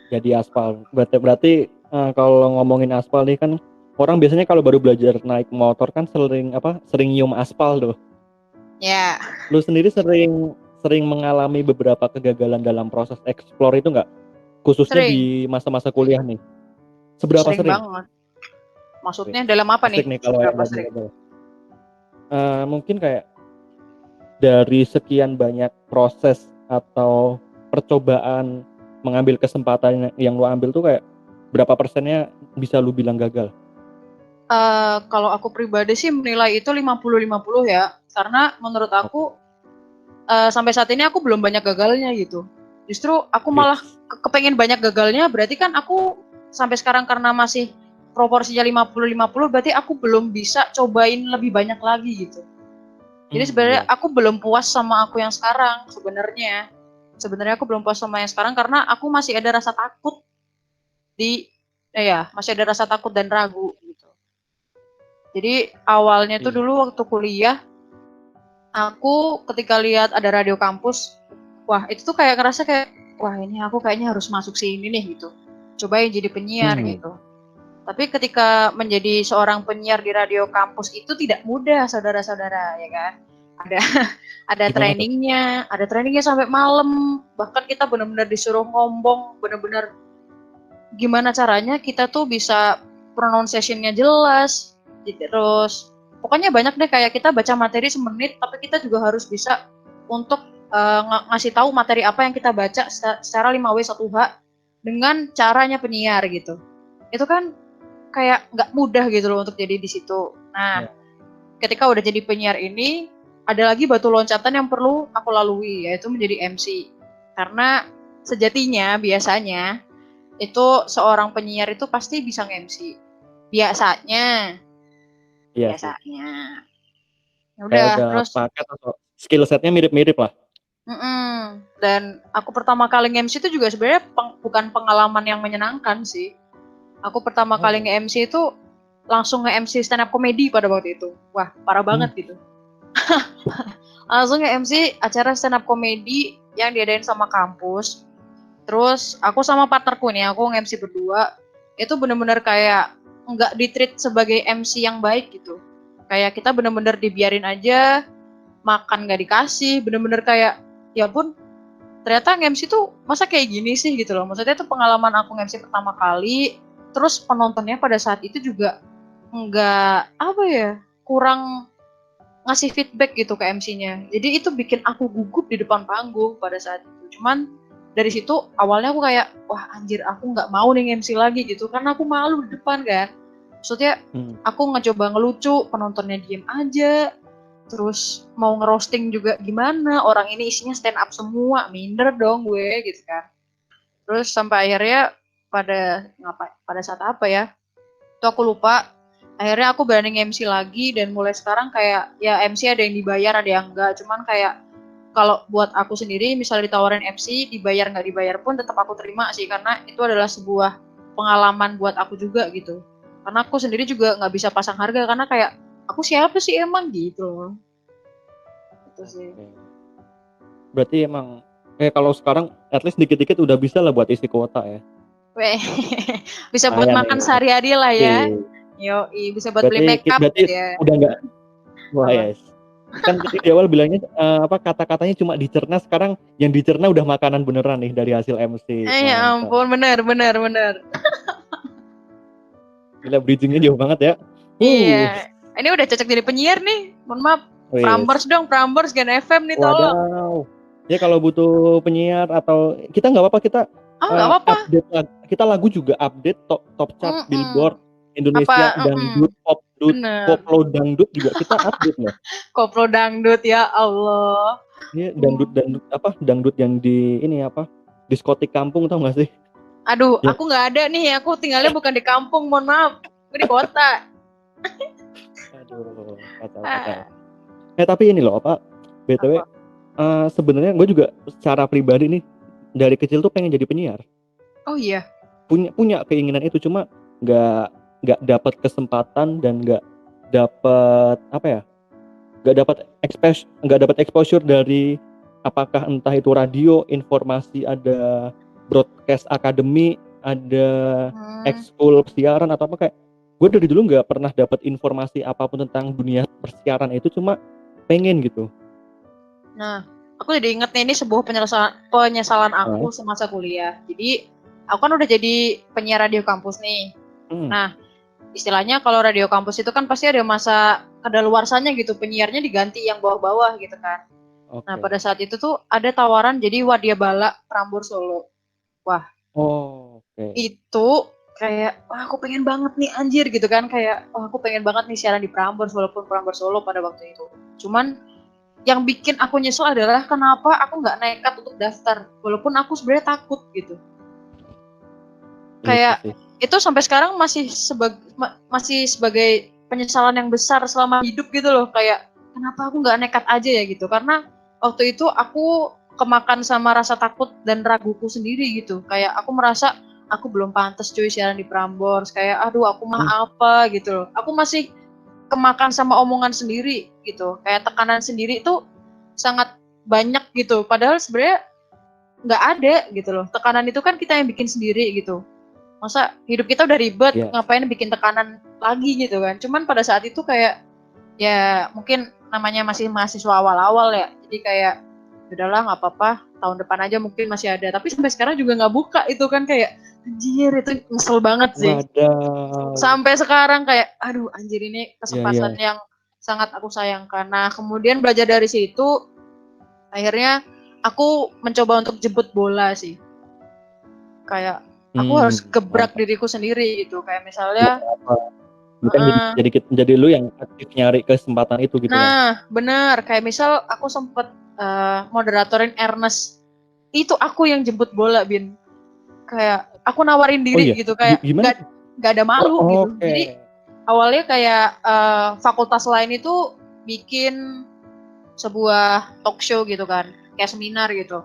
Jadi aspal. Berarti kalau ngomongin aspal nih kan orang biasanya kalau baru belajar naik motor kan sering nyium aspal tuh. Ya. Lu sendiri sering mengalami beberapa kegagalan dalam proses explore itu nggak? Khususnya Sering, di masa-masa kuliah nih. Seberapa sering sering? banget. Wih, Maksudnya dalam apa asik nih? nih kalau yang Seberapa sering? gagal. Mungkin kayak dari sekian banyak proses atau percobaan mengambil kesempatan yang lu ambil tuh kayak berapa persennya bisa lu bilang gagal? Kalau aku pribadi sih menilai itu 50-50 ya. Karena menurut aku sampai saat ini aku belum banyak gagalnya gitu. Justru aku malah kepengen banyak gagalnya, berarti kan aku sampai sekarang karena masih proporsinya 50-50, berarti aku belum bisa cobain lebih banyak lagi gitu. Jadi sebenarnya Iya. aku belum puas sama aku yang sekarang sebenarnya. Sebenarnya aku belum puas sama yang sekarang karena aku masih ada rasa takut masih ada rasa takut dan ragu gitu. Jadi awalnya tuh Iya. dulu waktu kuliah, aku ketika lihat ada radio kampus, wah itu tuh kayak ngerasa kayak, wah ini aku kayaknya harus masuk sini nih gitu. Cobain jadi penyiar gitu. Tapi ketika menjadi seorang penyiar di radio kampus itu tidak mudah, saudara-saudara, ya kan? Ada ada Gimana tuh? trainingnya sampai malam. Bahkan kita benar-benar disuruh ngomong, benar-benar gimana caranya kita tuh bisa pronunciation-nya jelas. Terus pokoknya banyak deh, kayak kita baca materi semenit, tapi kita juga harus bisa untuk ngasih tahu materi apa yang kita baca secara 5W1H dengan caranya penyiar gitu. Itu kan kayak nggak mudah gitu loh untuk jadi di situ. Nah, Ya. ketika udah jadi penyiar ini, ada lagi batu loncatan yang perlu aku lalui, yaitu menjadi MC. Karena sejatinya biasanya itu seorang penyiar itu pasti bisa nge-MC. Biasanya, Iya sih. biasanya. Ya Kayak udah, udah terus paket atau skill setnya mirip-mirip lah. dan aku pertama kali nge-MC itu juga sebenarnya bukan pengalaman yang menyenangkan sih. Aku pertama kali Oh. nge-MC itu langsung nge-MC stand up comedy pada waktu itu. Wah, parah banget gitu. Langsung nge-MC acara stand up comedy yang diadain sama kampus. Terus aku sama partnerku nih, aku nge-MC berdua. Itu bener-bener kayak nggak di-treat sebagai MC yang baik gitu. Kayak kita bener-bener dibiarin aja, makan nggak dikasih, bener-bener kayak, ya pun ternyata nge-MC tuh masa kayak gini sih gitu loh. Maksudnya itu pengalaman aku nge-MC pertama kali, terus penontonnya pada saat itu juga nggak apa ya, kurang ngasih feedback gitu ke MC-nya. Jadi itu bikin aku gugup di depan panggung pada saat itu. Cuman dari situ awalnya aku kayak, wah anjir aku nggak mau nih MC lagi gitu, karena aku malu di depan kan. Maksudnya aku ngecoba ngelucu, penontonnya diem aja, terus mau ngerosting juga gimana, orang ini isinya stand up semua, minder dong gue gitu kan. Terus sampai akhirnya pada saat apa ya, itu aku lupa. Akhirnya aku berani MC lagi, dan mulai sekarang kayak ya MC ada yang dibayar ada yang enggak. Cuman kayak kalau buat aku sendiri misalnya ditawarin MC dibayar nggak dibayar pun tetap aku terima sih, karena itu adalah sebuah pengalaman buat aku juga gitu. Karena aku sendiri juga nggak bisa pasang harga, karena kayak aku siapa sih emang gitu. Itu sih. Oke. Berarti emang kalau sekarang at least dikit-dikit udah bisa lah buat isi kuota ya. Weh, bisa buat Lumayan makan nih. sehari-hari lah ya. Oke. Yoi, bisa buat beli make up Berarti ya. udah nggak. Wah Apa? yes. Kan tadi di awal bilangnya apa kata-katanya cuma dicerna, sekarang yang dicerna udah makanan beneran nih dari hasil MC. Ya Mantap. ampun, bener, bener, bener. Gila bridgingnya jauh banget ya. Iya, ini udah cocok jadi penyiar nih. Mohon maaf, Wes. Prambors dong, Prambors Gen FM nih tolong. Wadaw. Ya kalau butuh penyiar atau kita nggak apa-apa, kita Ah, nggak apa-apa. update kita lagu juga update top chart Billboard Indonesia Apa? dangdut Bener. koplo dangdut juga kita update loh. Koplo dangdut ya Allah. Ini dangdut apa dangdut yang di ini apa diskotik kampung, tau nggak sih? Aduh, Ya. aku nggak ada nih. Aku tinggalnya bukan di kampung, mohon maaf. Aku di kota. Aduh, kacau kacau. Ah, Tapi ini loh apa BTW, apa? sebenarnya gue juga secara pribadi nih dari kecil tuh pengen jadi penyiar. Oh iya. Punya keinginan itu, cuma nggak dapat kesempatan dan nggak dapat apa ya, nggak dapat exposure dari apakah entah itu radio informasi, ada broadcast academy, ada ekskul siaran atau apa. Kayak gue dari dulu nggak pernah dapat informasi apapun tentang dunia persiaran itu, cuma pengen gitu. Nah, aku jadi inget nih, ini sebuah penyesalan aku semasa kuliah. Jadi, aku kan udah jadi penyiar radio kampus nih. Nah, istilahnya kalau radio kampus itu kan pasti ada masa kadaluarsanya gitu, penyiarnya diganti yang bawah-bawah gitu kan. Nah, pada saat itu tuh ada tawaran jadi Wadyabala Prambors Solo. Wah, itu kayak, wah aku pengen banget nih anjir gitu kan, kayak, wah aku pengen banget nih siaran di Prambors, walaupun Prambors Solo pada waktu itu. Cuman yang bikin aku nyesel adalah kenapa aku nggak nekat untuk daftar, walaupun aku sebenarnya takut gitu. Itu Kayak sih. itu sampai sekarang masih sebagai penyesalan yang besar selama hidup gitu loh. Kayak kenapa aku nggak nekat aja ya gitu, karena waktu itu aku kemakan sama rasa takut dan raguku sendiri gitu. Kayak aku merasa aku belum pantas cuy siaran di Prambors, kayak aduh aku mah apa gitu loh. Aku masih kemakan sama omongan sendiri gitu, kayak tekanan sendiri itu sangat banyak gitu, padahal sebenarnya nggak ada gitu loh. Tekanan itu kan kita yang bikin sendiri gitu, masa hidup kita udah ribet Yes. ngapain bikin tekanan lagi gitu kan. Cuman pada saat itu kayak ya mungkin namanya masih mahasiswa awal-awal ya, jadi kayak udahlah nggak apa-apa, tahun depan aja mungkin masih ada. Tapi sampai sekarang juga nggak buka itu kan, kayak anjir itu nyesel banget sih. Waduh. Sampai sekarang kayak aduh anjir ini Ya. kesempatan yang sangat aku sayangkan. Nah kemudian belajar dari situ, akhirnya aku mencoba untuk jemput bola sih. Kayak aku harus gebrak Mantap. diriku sendiri gitu. Kayak Iya, misalnya apa? Bukan jadi lu yang aktif nyari kesempatan itu gitu kan. nah bener, kayak misal aku sempet moderatorin Ernest, itu aku yang jemput bola Bin. Kayak aku nawarin Oh diri iya, gitu, kayak gimana? nggak ada malu gitu. Jadi Oke. awalnya kayak fakultas lain itu bikin sebuah talk show gitu kan, kayak seminar gitu.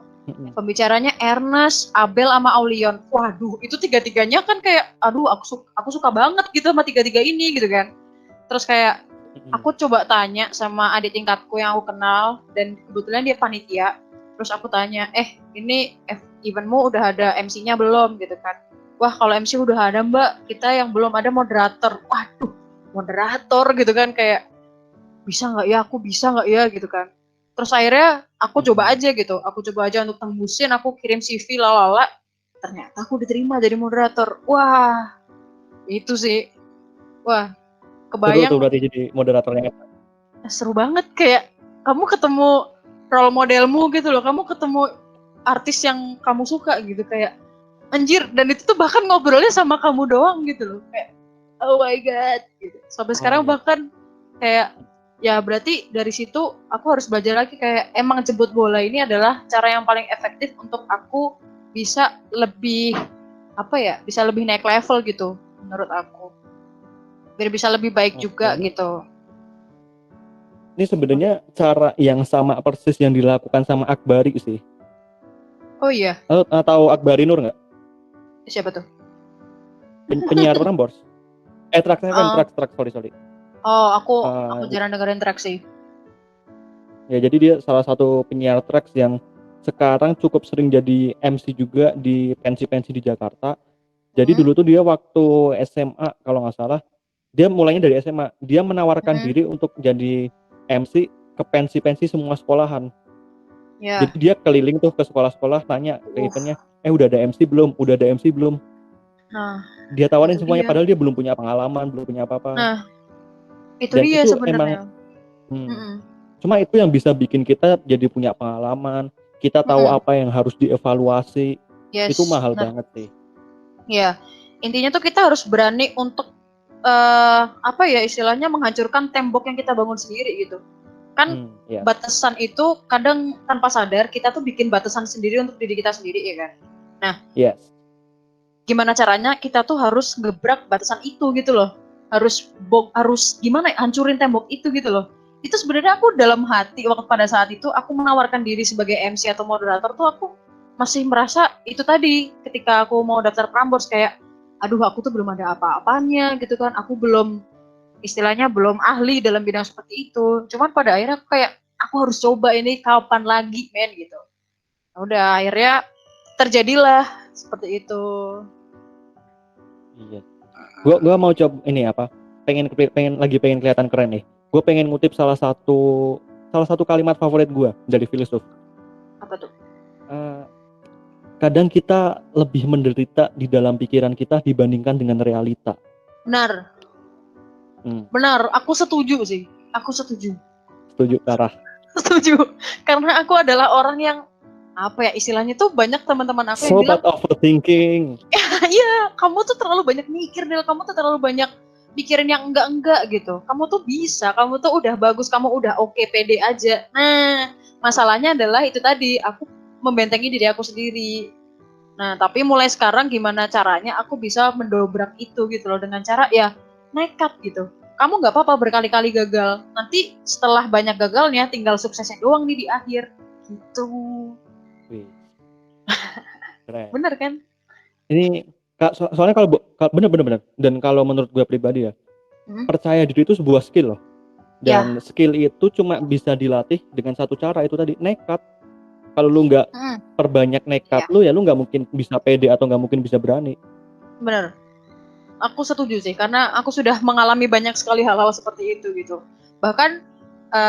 Pembicaranya Ernest, Abel, sama Aulion. Waduh, itu tiga-tiganya kan kayak, aduh aku suka banget gitu sama tiga-tiga ini gitu kan. Terus kayak aku coba tanya sama adik tingkatku yang aku kenal, dan kebetulan dia panitia. Terus aku tanya, ini eventmu udah ada MC-nya belum gitu kan. Wah kalau MC udah ada mbak, kita yang belum ada moderator. Waduh, moderator gitu kan, kayak bisa nggak ya, aku bisa nggak ya gitu kan. Terus akhirnya aku coba aja gitu, aku coba aja untuk tembusin, aku kirim CV lalala, ternyata aku diterima jadi moderator. Wah itu sih, wah Seru tuh kebayang, berarti jadi moderatornya. seru banget. Kayak kamu ketemu role modelmu gitu loh, kamu ketemu artis yang kamu suka gitu, kayak anjir, dan itu tuh bahkan ngobrolnya sama kamu doang gitu loh, kayak oh my god gitu. Sampai Oh sekarang iya. bahkan kayak ya berarti dari situ aku harus belajar lagi, kayak emang jemput bola ini adalah cara yang paling efektif untuk aku bisa lebih apa ya, bisa lebih naik level gitu menurut aku, biar bisa lebih baik Oke, juga gitu. ini sebenarnya cara yang sama persis yang dilakukan sama Akbari sih. Oh iya, Tahu Akbari Nur nggak? siapa tuh? Penyiar Prambors. Trax FM, Oh, Trax, sorry. oh aku Uh, jarang dengerin track sih. ya jadi dia salah satu penyiar Trax yang sekarang cukup sering jadi MC juga di pensi-pensi di Jakarta. Jadi Hmm? dulu tuh dia waktu SMA kalau nggak salah, dia mulainya dari SMA. Dia menawarkan Hmm? diri untuk jadi MC ke pensi-pensi semua sekolahan. Jadi Ya, dia keliling tuh ke sekolah-sekolah tanya ke uh, eventnya, udah ada MC belum? Udah ada MC belum? nah Dia itu tawarin semuanya dia. padahal dia belum punya pengalaman, belum punya apa-apa. Nah itu Dan dia itu emang sebenarnya. hmm, Mm-mm. cuma itu yang bisa bikin kita jadi punya pengalaman, kita tahu Mm-mm. apa yang harus dievaluasi. Itu Yes, mahal benar. banget sih. Ya, intinya tuh kita harus berani untuk apa ya istilahnya, menghancurkan tembok yang kita bangun sendiri gitu. Kan Ya. batasan itu kadang tanpa sadar kita tuh bikin batasan sendiri untuk diri kita sendiri ya kan. Nah, Yes. gimana caranya kita tuh harus gebrak batasan itu gitu loh. Harus gimana ya, hancurin tembok itu gitu loh. Itu sebenarnya aku dalam hati waktu pada saat itu aku menawarkan diri sebagai MC atau moderator tuh, aku masih merasa itu tadi, ketika aku mau daftar Prambors kayak aduh aku tuh belum ada apa-apanya gitu kan, aku belum, istilahnya belum ahli dalam bidang seperti itu. Cuman pada akhirnya aku kayak aku harus coba ini kapan lagi men gitu. Udah akhirnya terjadilah seperti itu. Iya. Gua mau coba ini apa? Pengen kelihatan keren nih. Gue pengen ngutip salah satu kalimat favorit gue dari filsuf. Apa tuh? Eh, Kadang kita lebih menderita di dalam pikiran kita dibandingkan dengan realita. Benar, Hmm, benar, aku setuju sih. Aku setuju. setuju Sarah. Setuju. Karena aku adalah orang yang apa ya istilahnya tuh, banyak teman-teman aku yang bilang, Sobat overthinking. "Iya, kamu tuh terlalu banyak mikir, Del. Kamu tuh terlalu banyak mikirin yang enggak gitu. Kamu tuh bisa, kamu tuh udah bagus, kamu udah oke, pede aja. Nah, masalahnya adalah itu tadi, aku membentengi diri aku sendiri. Nah, tapi mulai sekarang gimana caranya aku bisa mendobrak itu gitu loh, dengan cara ya nekat gitu. Kamu nggak apa-apa berkali-kali gagal. Nanti setelah banyak gagalnya tinggal suksesnya doang nih di akhir. Gitu. Wih, keren. Bener kan? Ini soalnya kalau bener bener, dan kalau menurut gue pribadi ya, Hmm? percaya diri itu sebuah skill loh. Ya. Dan skill itu cuma bisa dilatih dengan satu cara, itu tadi, nekat. Kalau lu nggak Hmm. perbanyak nekat Ya, lu, ya lu nggak mungkin bisa pede atau nggak mungkin bisa berani. bener. Aku setuju sih, karena aku sudah mengalami banyak sekali hal-hal seperti itu gitu. Bahkan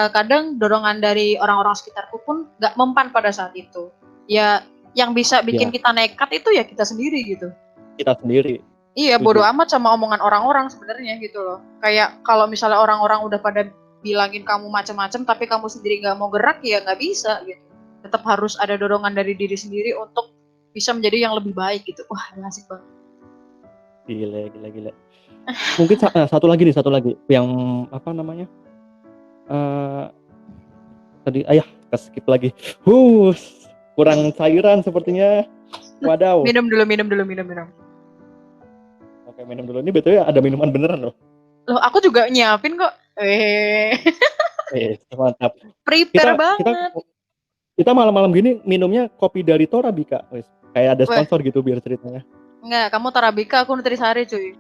kadang dorongan dari orang-orang sekitarku pun nggak mempan pada saat itu. Ya, yang bisa bikin Ya, kita nekat itu ya kita sendiri gitu. kita sendiri. Iya, bodo Setuju. amat sama omongan orang-orang sebenarnya gitu loh. Kayak kalau misalnya orang-orang udah pada bilangin kamu macam-macam, tapi kamu sendiri nggak mau gerak, ya nggak bisa gitu. Tetap harus ada dorongan dari diri sendiri untuk bisa menjadi yang lebih baik gitu. Wah, ini asik banget. Gila. Mungkin satu lagi yang apa namanya? eh Tadi ayah skip lagi. Kurang cairan sepertinya. Wadaw. Minum dulu, minum dulu, minum. Oke, minum dulu. Ini BTW ada minuman beneran loh. Loh, aku juga nyiapin kok. Mantap. Prepare Kita kita banget. kita malam-malam gini minumnya kopi dari Torabika. Wes, kayak ada Wah, sponsor gitu biar ceritanya. enggak, kamu Tarabika, aku Nutrisari cuy.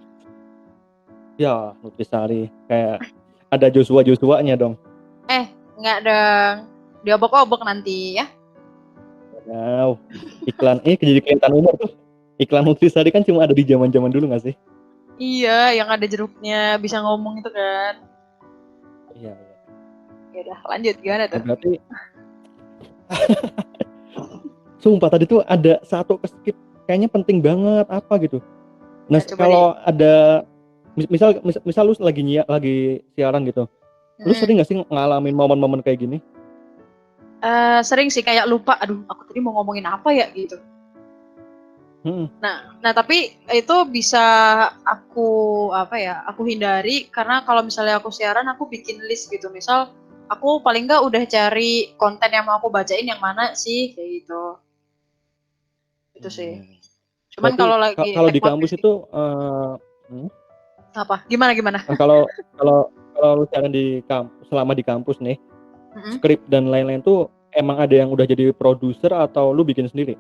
Ya, Nutrisari. Kayak ada Joshua-Joshuanya dong. Enggak dong. Diobok-obok nanti ya. Wow. Iklan jadi kelihatan umur tuh. Iklan Nutrisari kan cuma ada di zaman-zaman dulu nggak sih? Iya, yang ada jeruknya, bisa ngomong itu kan. Iya. Ya udah, lanjut gimana Ya, tuh? berarti sumpah tadi tuh ada satu keskip kayaknya penting banget apa gitu. Nah, Nah, coba deh. kalau ada misal lu lagi siaran gitu. Lu Hmm. sering gak sih ngalamin momen-momen kayak gini? Sering sih kayak lupa, aduh, aku tadi mau ngomongin apa ya gitu. Hmm. Nah, tapi itu bisa aku apa ya? Aku hindari karena kalau misalnya aku siaran, aku bikin list gitu. Misal aku paling nggak udah cari konten yang mau aku bacain yang mana sih kayak gitu. Itu sih. Cuman Berarti kalau lagi kalau tag di kampus podcast nih, itu hmm, apa? Gimana? kalau kalau kalau lu siaran di kampus, selama di kampus nih, Mm-mm. skrip dan lain-lain tuh emang ada yang udah jadi produser atau lu bikin sendiri?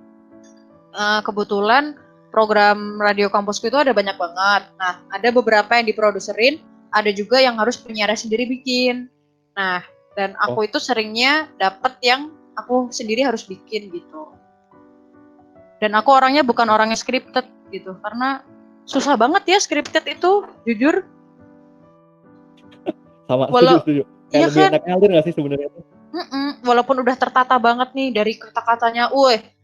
Kebetulan program radio kampusku itu ada banyak banget. Nah, ada beberapa yang diproduserin, ada juga yang harus penyiar sendiri bikin. Nah, dan Oh, aku itu seringnya dapet yang aku sendiri harus bikin gitu. Dan aku orangnya bukan oh, orangnya scripted gitu, karena susah banget ya scripted itu, jujur. sama, Walau, setuju. Kayak iya lebih kan, enak ngalir gak sih sebenarnya tuh? walaupun udah tertata banget nih dari kata-katanya,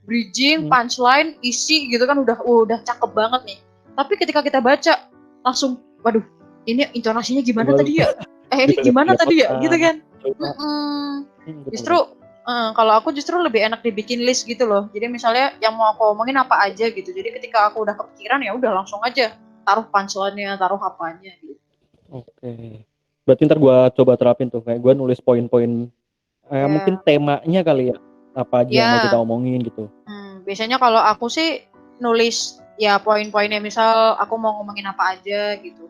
bridging, Hmm. punchline, isi gitu kan udah cakep banget nih. Tapi ketika kita baca langsung, waduh, ini intonasinya gimana Tinggal tadi ya? Ini tinggal gimana tadi ya? Gitu belepotan. kan? Coba. Mm-mm. Justru Bener-bener. kalau aku justru lebih enak dibikin list gitu loh. Jadi misalnya yang mau aku omongin apa aja gitu. Jadi ketika aku udah kepikiran ya udah langsung aja taruh punchline-nya, taruh apanya gitu. Oke. Berarti ntar gua coba terapin tuh, kayak gua nulis poin-poin, mungkin Ya, temanya kali ya, apa aja yang mau kita ya. omongin gitu. Biasanya kalau aku sih nulis ya poin-poinnya, misal aku mau ngomongin apa aja gitu.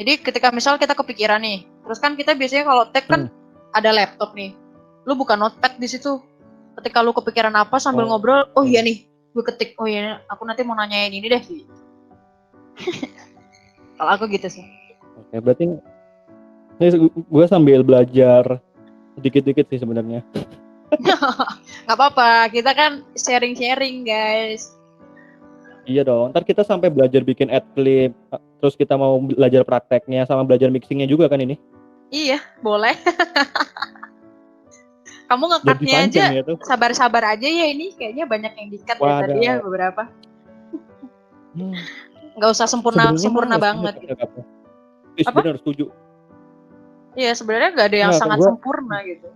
Jadi ketika misal kita kepikiran nih, terus kan kita biasanya kalau tag kan Hmm. ada laptop nih. Lu buka notepad di situ. Ketika lu kepikiran apa sambil Oh, ngobrol, oh iya oke. nih, gue ketik, oh iya aku nanti mau nanyain ini deh. Kalau aku gitu sih. Oke, berarti ini gue sambil belajar dikit-dikit sih sebenarnya. Nggak apa-apa, kita kan sharing-sharing guys. Iya dong. Ntar kita sampai belajar bikin ad clip, terus kita mau belajar prakteknya sama belajar mixingnya juga kan ini. Iya, boleh. Kamu Jadi ngekatnya aja panjang ya tuh. sabar-sabar aja ya, ini kayaknya banyak yang dikat ya tadi ya Waduh. beberapa. Hmm. Nggak usah sempurna Sebenarnya sempurna males banget banget kan gitu. nyekapnya. Ih, Apa? bener setuju. Iya, sebenarnya nggak ada yang Nggak, sangat gue, sempurna gitu.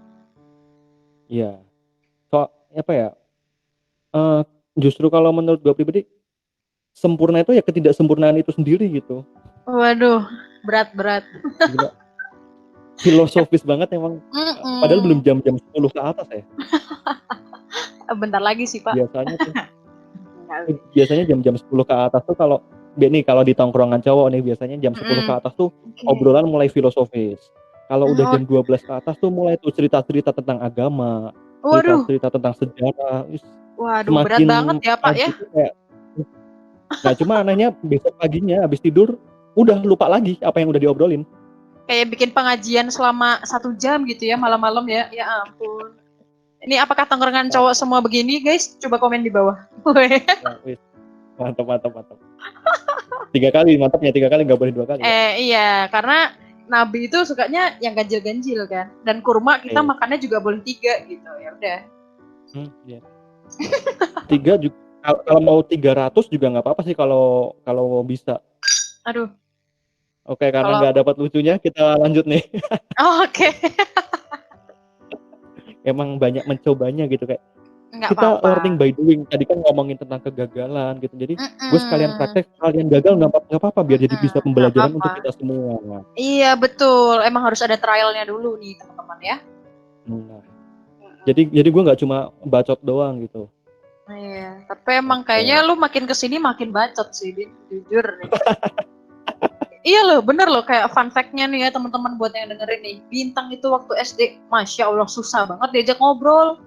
iya. So, apa ya? eh, Justru kalau menurut gue pribadi, sempurna itu ya ketidaksempurnaan itu sendiri gitu. Waduh, Berat. Gila. Filosofis banget emang. Padahal belum jam-jam 10 ke atas ya. Bentar lagi sih, Pak. Biasanya jam-jam 10 ke atas tuh kalau di tongkrongan cowok nih biasanya jam 10 ke atas tuh obrolan mulai filosofis. Kalau udah jam 12 ke atas tuh mulai tuh cerita-cerita tentang agama, Waduh. cerita tentang sejarah. Waduh, berat banget ya, Pak ya. Kayak, nah cuma anehnya besok paginya habis tidur udah lupa lagi apa yang udah diobrolin. Kayak bikin pengajian selama 1 jam gitu ya, malam-malam ya. Ya ampun. Ini apakah tongkrongan cowok semua begini, guys? Coba komen di bawah. Mantap. 3 kali, mantapnya 3 kali, nggak boleh 2 kali. Iya, karena Nabi itu sukanya yang ganjil-ganjil kan. Dan kurma kita makannya juga boleh 3 gitu. Ya udah. Iya. 3 juga kalau mau 300 juga nggak apa-apa sih kalau bisa. Aduh. Oke, karena nggak dapat lucunya kita lanjut nih. Oke. Emang banyak mencobanya gitu kayak. Nggak Kita apa-apa. learning by doing. Tadi kan ngomongin tentang kegagalan gitu. Jadi gue sekalian praktek, kalian gagal nggak apa-apa biar jadi bisa pembelajaran untuk kita semua. Iya betul. Emang harus ada trialnya dulu nih teman-teman ya. Nah, jadi gue nggak cuma bacot doang gitu. Iya, tapi emang kayaknya lu makin kesini makin bacot sih, jujur nih. Iya loh, bener loh, kayak fun fact-nya nih ya teman-teman buat yang dengerin nih. Bintang itu waktu SD, Masya Allah susah banget diajak ngobrol.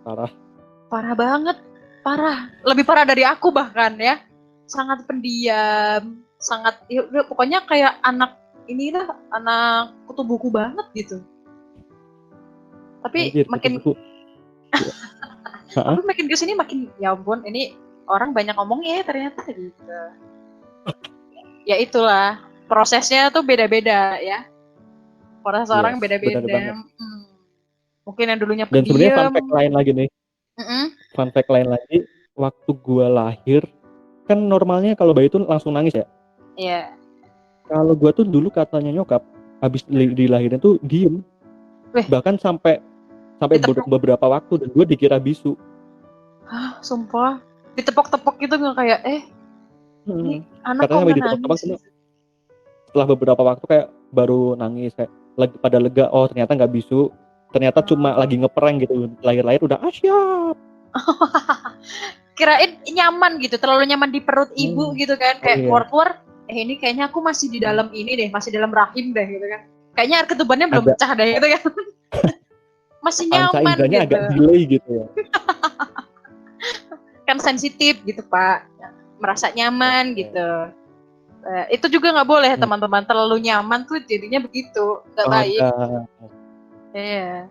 Parah. Parah banget, parah. Lebih parah dari aku bahkan ya. Sangat pendiam, sangat, ya, pokoknya kayak anak kutu buku banget gitu. Tapi tapi makin kesini makin, ya ampun, ini orang banyak ngomong ya ternyata gitu. Ya itulah, prosesnya tuh beda-beda ya. Proses orang beda-beda. Mungkin yang dulunya pendiam. Dan sebenarnya fun fact lain lagi nih. Fun fact lain lagi, waktu gua lahir, kan normalnya kalau bayi itu langsung nangis ya? Iya. Kalau gua tuh dulu katanya nyokap, habis dilahirin tuh diem. Bahkan sampai beberapa waktu dan gue dikira bisu. Hah, sumpah. Ditepok-tepok gitu nggak kayak ini anak kok nggak nangis? Setelah beberapa waktu kayak baru nangis kayak pada lega, oh ternyata nggak bisu, ternyata cuma lagi ngeprank gitu, lahir-lahir udah siap. Kirain nyaman gitu, terlalu nyaman di perut ibu gitu kan, kayak keluar-keluar, ini kayaknya aku masih di dalam ini deh, masih dalam rahim deh gitu kan. Kayaknya air ketubannya belum pecah deh gitu kan. Masih nyaman gitu. Agak delay gitu ya. Kan sensitif gitu Pak, merasa nyaman gitu. Itu juga nggak boleh teman-teman, terlalu nyaman tuh jadinya begitu, nggak baik. Iya.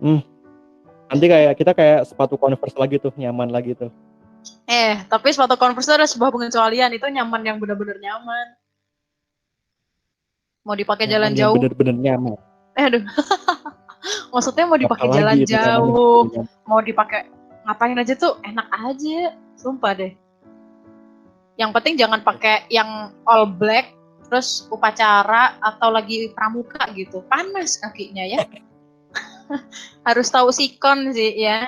Nanti kita kayak sepatu Converse lagi tuh, nyaman lagi tuh. Tapi sepatu Converse itu ada sebuah pengecualian, itu nyaman yang benar-benar nyaman. Mau dipakai jalan jauh. Bener-bener nyaman. Aduh. Maksudnya mau dipakai jalan jauh, mau dipakai ngapain aja tuh enak aja, sumpah deh. Yang penting jangan pakai yang all black, terus upacara atau lagi pramuka gitu, panas kakinya ya. Harus tahu sikon sih ya.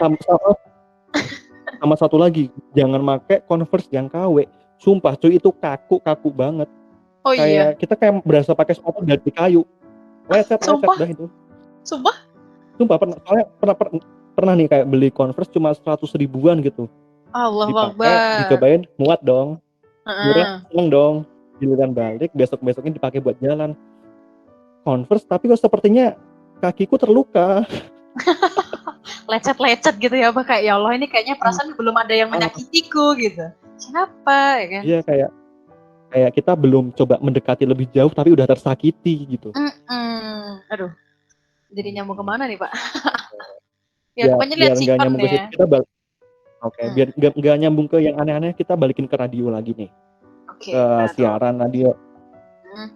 Sama satu lagi, jangan pakai Converse yang KW. Sumpah cuy, itu kaku banget. Kayak kita kayak berasa pakai sepatu dari kayu. Lecet dah itu. Sumpah pernah nih kayak beli Converse cuma 100 ribuan gitu. Allah Akbar. Dicobain, muat dong. Murah, seneng dong. Giliran balik, besoknya dipakai buat jalan. Converse, tapi kok sepertinya kakiku terluka. Lecet gitu ya, Pak. Kayak ya Allah, ini kayaknya perasaan belum ada yang menyakitiku gitu. Kenapa ya kan? Iya, kayak kita belum coba mendekati lebih jauh tapi udah tersakiti gitu. Aduh. Jadi nyambung kemana nih, Pak? Ya pokoknya lihat sikon ya. Biar nggak nyambung ke yang aneh-aneh, kita balikin ke radio lagi nih. Ke siaran radio.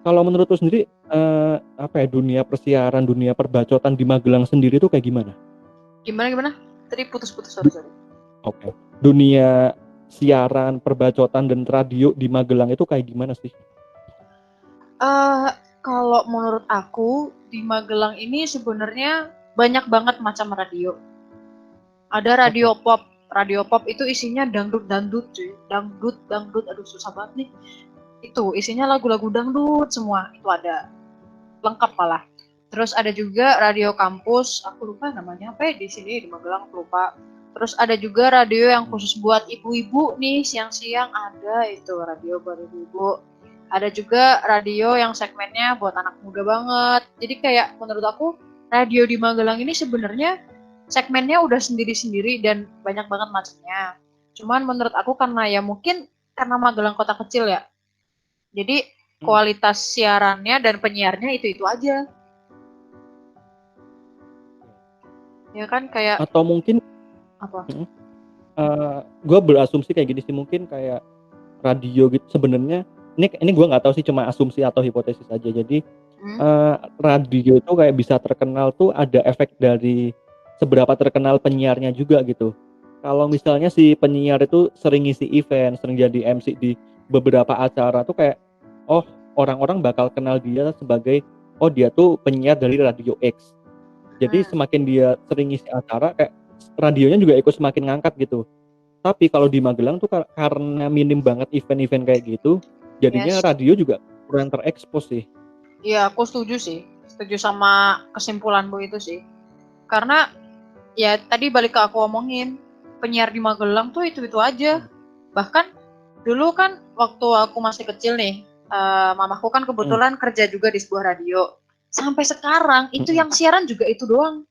Kalau menurut lu sendiri, dunia persiaran, dunia perbacotan di Magelang sendiri tuh kayak gimana? Gimana? Tadi putus-putus, sorry. Dunia siaran, perbacotan, dan radio di Magelang itu kayak gimana sih? Kalau menurut aku, di Magelang ini sebenarnya banyak banget macam radio. Ada radio pop itu isinya dangdut cuy. Dangdut, aduh susah banget nih. Itu isinya lagu-lagu dangdut semua, itu ada lengkap malah. Terus ada juga radio kampus, aku lupa namanya apa ya di sini di Magelang, aku lupa. Terus ada juga radio yang khusus buat ibu-ibu nih, siang-siang ada itu radio buat ibu-ibu. Ada juga radio yang segmennya buat anak muda banget. Jadi kayak menurut aku radio di Magelang ini sebenarnya segmennya udah sendiri-sendiri dan banyak banget macamnya. Cuman menurut aku karena ya mungkin karena Magelang kota kecil ya, jadi kualitas siarannya dan penyiarnya itu aja. Ya kan kayak Atau mungkin apa? gue berasumsi kayak gini sih, mungkin kayak radio gitu sebenarnya, ini gue nggak tahu sih, cuma asumsi atau hipotesis aja. Jadi radio itu kayak bisa terkenal tuh ada efek dari seberapa terkenal penyiarnya juga gitu. Kalau misalnya si penyiar itu sering ngisi event, sering jadi MC di beberapa acara tuh kayak, oh orang-orang bakal kenal dia sebagai, oh dia tuh penyiar dari Radio X. Jadi semakin dia sering ngisi acara, kayak radionya juga ikut semakin ngangkat gitu. Tapi kalau di Magelang tuh karena minim banget event-event kayak gitu, jadinya Yes. radio juga kurang terekspos sih. Iya, aku setuju sih. Setuju sama kesimpulanmu itu sih. Karena ya tadi balik ke aku omongin, penyiar di Magelang tuh itu aja. Bahkan dulu kan waktu aku masih kecil nih, mamaku kan kebetulan kerja juga di sebuah radio. Sampai sekarang itu yang siaran juga itu doang.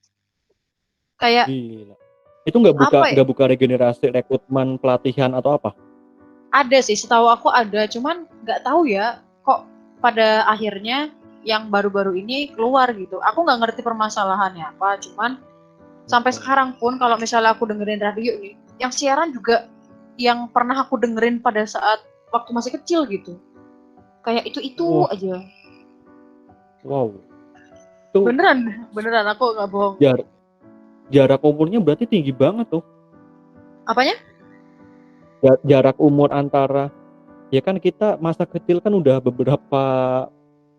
Kayak Gila. Itu nggak buka regenerasi rekrutmen pelatihan atau apa? Ada sih, setahu aku ada, cuman nggak tahu ya kok pada akhirnya yang baru-baru ini keluar gitu. Aku nggak ngerti permasalahannya apa, cuman sampai sekarang pun kalau misalnya aku dengerin radio nih, yang siaran juga yang pernah aku dengerin pada saat waktu masih kecil gitu. Kayak itu aja. Wow. Itu Beneran aku nggak bohong. Jarak umurnya berarti tinggi banget tuh. Apanya? Jarak umur antara, ya kan kita masa kecil kan udah beberapa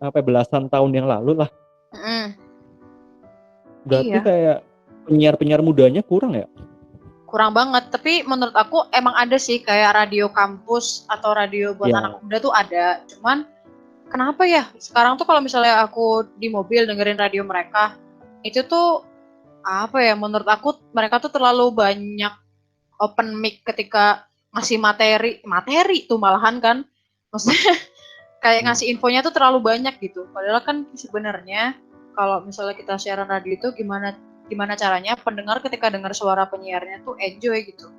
belasan tahun yang lalu lah. Berarti Iya. kayak penyiar mudanya kurang ya? Kurang banget, tapi menurut aku emang ada sih kayak radio kampus atau radio buat anak muda tuh ada. Cuman kenapa ya sekarang tuh kalau misalnya aku di mobil dengerin radio mereka, itu tuh apa ya, menurut aku mereka tuh terlalu banyak open mic ketika ngasih materi tuh malahan kan, maksudnya kayak ngasih infonya tuh terlalu banyak gitu. Padahal kan sebenarnya kalau misalnya kita siaran radio itu gimana caranya pendengar ketika dengar suara penyiarnya tuh enjoy gitu.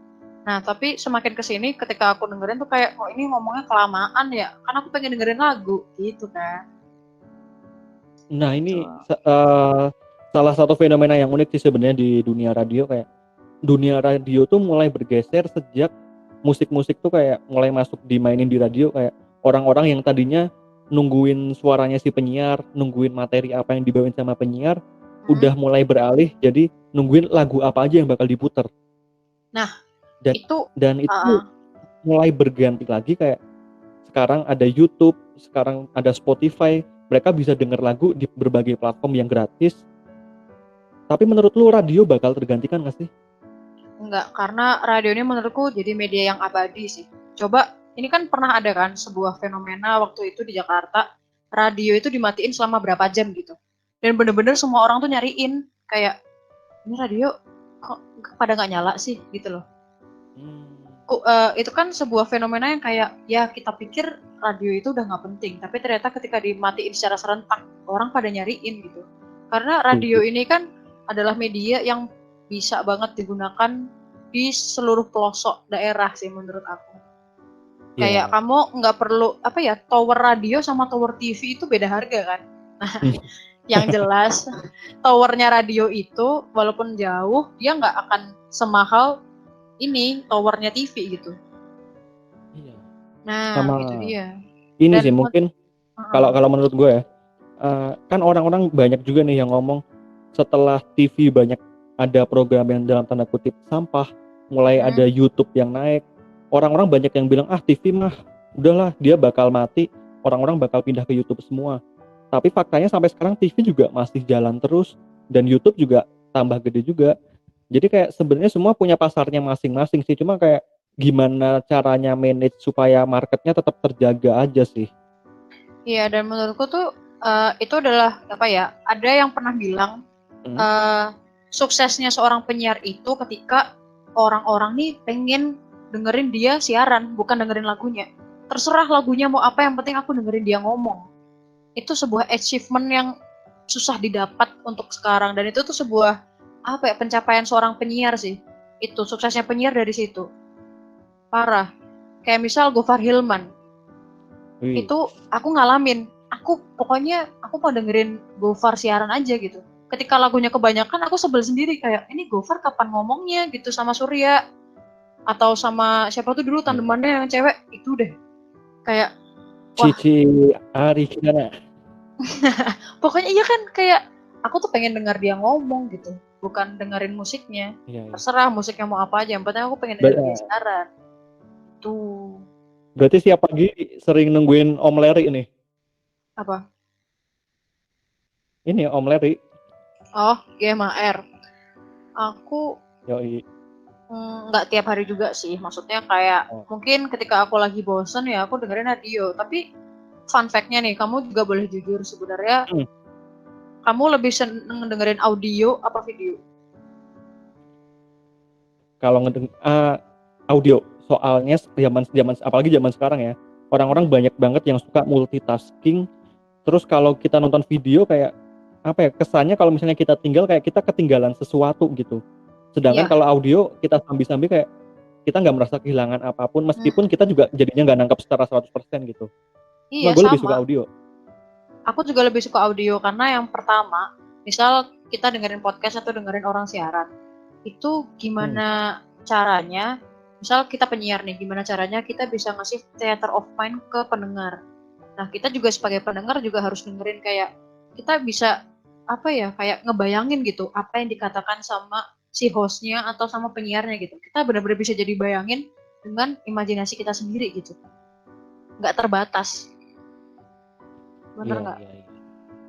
Nah tapi semakin kesini ketika aku dengerin tuh kayak, kok ini ngomongnya kelamaan ya, kan aku pengen dengerin lagu gitu kan. Nah ini salah satu fenomena yang unik sih sebenarnya di dunia radio. Kayak dunia radio tuh mulai bergeser sejak musik-musik tuh kayak mulai masuk dimainin di radio. Kayak orang-orang yang tadinya nungguin suaranya si penyiar, nungguin materi apa yang dibawain sama penyiar, udah mulai beralih jadi nungguin lagu apa aja yang bakal diputer. Nah dan itu mulai berganti lagi, kayak sekarang ada YouTube, sekarang ada Spotify, mereka bisa denger lagu di berbagai platform yang gratis. Tapi menurut lu radio bakal tergantikan gak sih? Enggak, karena radio ini menurutku jadi media yang abadi sih. Coba, ini kan pernah ada kan sebuah fenomena waktu itu di Jakarta, radio itu dimatiin selama berapa jam gitu. Dan bener-bener semua orang tuh nyariin, kayak, ini radio kok pada gak nyala sih gitu loh. Itu kan sebuah fenomena yang kayak, ya kita pikir radio itu udah gak penting, tapi ternyata ketika dimatiin secara serentak, orang pada nyariin gitu. Karena radio ini kan adalah media yang bisa banget digunakan di seluruh pelosok daerah sih menurut aku. Kayak kamu nggak perlu tower radio sama tower TV itu beda harga kan. Nah, yang jelas towernya radio itu walaupun jauh dia nggak akan semahal ini towernya TV gitu. Nah, itu dia. Ini sih mungkin kalau menurut gue ya, kan orang-orang banyak juga nih yang ngomong setelah TV banyak ada program yang dalam tanda kutip sampah, mulai ada YouTube yang naik, orang-orang banyak yang bilang TV mah udahlah dia bakal mati, orang-orang bakal pindah ke YouTube semua. Tapi faktanya sampai sekarang TV juga masih jalan terus dan YouTube juga tambah gede juga. Jadi kayak sebenarnya semua punya pasarnya masing-masing sih, cuma kayak gimana caranya manage supaya marketnya tetap terjaga aja sih. Iya, dan menurutku tuh itu adalah apa ya? Ada yang pernah bilang Hmm. suksesnya seorang penyiar itu ketika orang-orang nih pengen dengerin dia siaran, bukan dengerin lagunya. Terserah lagunya mau apa, yang penting aku dengerin dia ngomong. Itu sebuah achievement yang susah didapat untuk sekarang, dan itu tuh sebuah apa ya, pencapaian seorang penyiar sih. Itu suksesnya penyiar dari situ. Parah. Kayak misal Gofar Hilman. Wih, Itu aku ngalamin. Aku mau dengerin Gofar siaran aja gitu. Ketika lagunya kebanyakan, aku sebel sendiri kayak ini Gofar kapan ngomongnya gitu sama Surya atau sama siapa tuh dulu iya. tandemannya yang cewek itu deh. Kayak wah, Cici Ari gimana? pokoknya iya kan, kayak aku tuh pengen denger dia ngomong gitu, bukan dengerin musiknya. Iya, iya. Terserah musiknya mau apa aja, yang penting aku pengen dengerin dia Ber- siaran. Tuh. Berarti siap pagi sering nungguin Om Leri nih. Apa? Ini Om Leri. Oh, GMAR. Aku Yoi. nggak tiap hari juga sih, maksudnya kayak Oh. mungkin ketika aku lagi bosen ya aku dengerin radio. Tapi fun fact-nya nih, kamu juga boleh jujur, sebenarnya Hmm. kamu lebih seneng dengerin audio apa video? Kalau audio, soalnya zaman apalagi zaman sekarang ya, orang-orang banyak banget yang suka multitasking. Terus kalau kita nonton video kayak apa ya, kesannya kalau misalnya kita tinggal kayak kita ketinggalan sesuatu gitu. Sedangkan Iya. kalau audio kita sambil-sambil kayak kita nggak merasa kehilangan apapun, meskipun Hmm, kita juga jadinya nggak nangkap secara 100% gitu. Cuma iya gue lebih suka sama. audio. Aku juga lebih suka audio karena yang pertama, misal kita dengerin podcast atau dengerin orang siaran, itu Hmm, gimana caranya, misal kita penyiar nih, gimana caranya kita bisa ngasih theater of mind ke pendengar. Nah, kita juga sebagai pendengar juga harus dengerin kayak kita bisa apa ya, kayak ngebayangin gitu apa yang dikatakan sama si hostnya atau sama penyiarnya gitu. Kita benar-benar bisa jadi bayangin dengan imajinasi kita sendiri gitu. Nggak terbatas. Bener iya, nggak? iya, iya.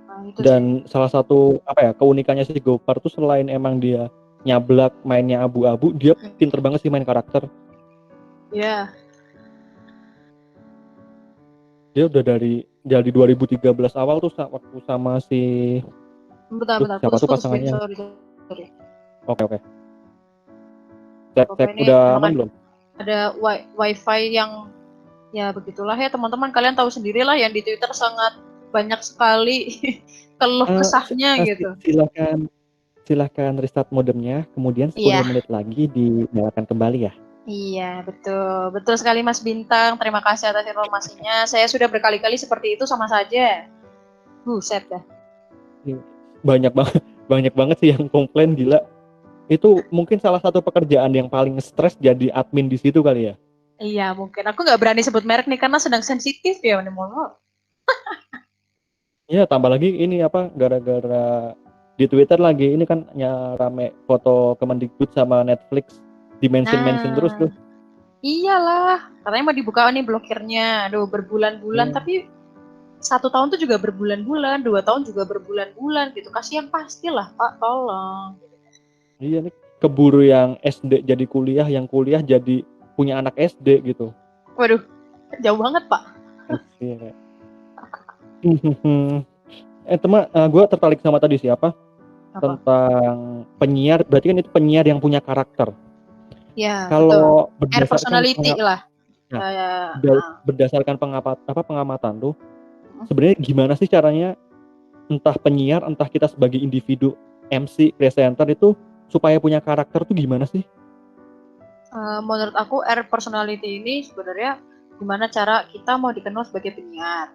Nah, itu sih. Dan salah satu apa ya, keunikannya si Gopar tuh selain emang dia nyablak mainnya abu-abu, dia pinter banget sih main karakter. Ya, Dia udah dari 2013 awal tuh waktu sama si bentar-bentar, siapa tuh putus-putus, Vin, pasangannya. sorry, sorry. Oke, oke. Cek Bapak cek ini udah memang aman belum? ada wifi yang ya begitulah ya teman-teman, kalian tahu sendirilah yang di Twitter sangat banyak sekali keluh Eh, kesahnya gitu. Silakan silakan restart modemnya, kemudian 10 Iya, menit lagi dinyalakan kembali ya. iya, betul. Betul sekali Mas Bintang. Terima kasih atas informasinya. Saya sudah berkali-kali seperti itu sama saja. Buset dah. Iya. Banyak banget banyak banget sih yang komplain, gila. Itu mungkin salah satu pekerjaan yang paling stres jadi admin di situ kali ya. Iya, mungkin. Aku nggak berani sebut merek nih karena sedang sensitif ya. Mohon maaf. Iya, tambah lagi ini apa, gara-gara di Twitter lagi ini kan rame foto Kemendikbud sama Netflix, di-mention terus Nah, tuh. iyalah. Katanya mau dibuka nih blokirnya. Aduh, berbulan-bulan. Iya, Tapi 1 tahun tuh juga berbulan-bulan. 2 tahun juga berbulan-bulan gitu. Kasihan pastilah, Pak. Tolong. iya nih, keburu yang SD jadi kuliah, yang kuliah jadi punya anak SD gitu. Waduh, jauh banget, Pak. Iya. Teman, gue tertarik sama tadi siapa? Apa? Tentang penyiar, berarti kan itu penyiar yang punya karakter. Ya, betul. Kalau Air personality lah. nah, Kayak, berdasarkan pengamatan tuh, sebenarnya gimana sih caranya entah penyiar, entah kita sebagai individu MC, presenter itu supaya punya karakter tuh gimana sih? menurut aku air personality ini sebenarnya gimana cara kita mau dikenal sebagai penyiar.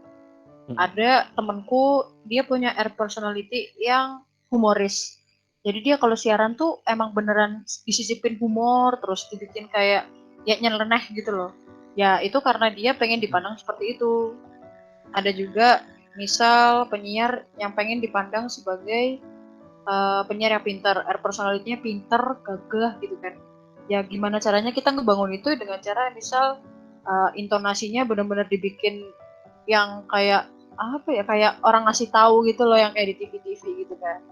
Hmm. Ada temenku, dia punya air personality yang humoris. Jadi dia kalau siaran tuh emang beneran disisipin humor, terus dibikin kayak ya nyeleneh gitu loh. Ya itu karena dia pengen dipandang seperti itu. Ada juga misal penyiar yang pengen dipandang sebagai penyiar yang pintar, air personality-nya pintar, gagah gitu kan. Ya gimana caranya kita ngebangun itu dengan cara misal intonasinya benar-benar dibikin yang kayak apa ya, kayak orang ngasih tahu gitu loh, yang kayak di TV-TV gitu kan.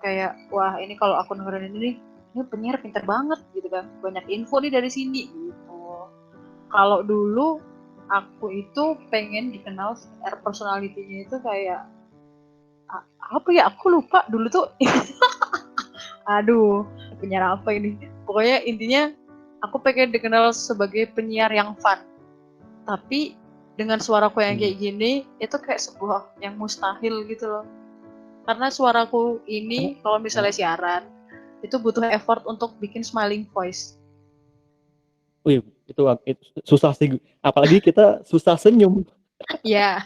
Kayak wah ini kalau aku dengerin ini nih, ini penyiar pintar banget gitu kan. Banyak info nih dari sini gitu. Kalau dulu aku itu pengen dikenal air personality-nya itu kayak apa ya, aku lupa dulu tuh. Aduh, penyiar apa ini? Pokoknya intinya aku pengen dikenal sebagai penyiar yang fun. Tapi dengan suaraku yang kayak gini, itu kayak sebuah yang mustahil gitu loh. Karena suaraku ini kalau misalnya siaran, itu butuh effort untuk bikin smiling voice. Wih, itu susah sih. Apalagi kita susah senyum. Ya,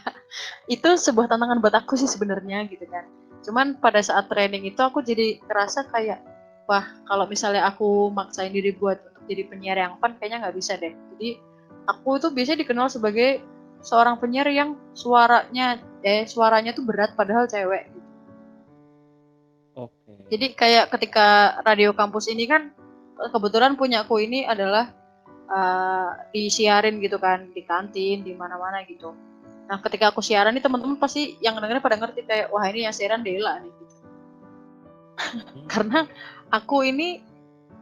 itu sebuah tantangan buat aku sih sebenarnya gitu kan. Cuman pada saat training itu aku jadi ngerasa kayak, wah kalau misalnya aku maksain diri buat untuk jadi penyiar yang fun kayaknya nggak bisa deh. Jadi aku tuh biasanya dikenal sebagai seorang penyiar yang suaranya tuh berat padahal cewek. Oke. Jadi kayak ketika radio kampus ini kan kebetulan punya aku ini adalah disiarin gitu kan di kantin di mana-mana gitu. Nah ketika aku siaran nih teman-teman pasti yang dengerin pada ngerti kayak wah ini yang siaran Dela nih gitu. Karena aku ini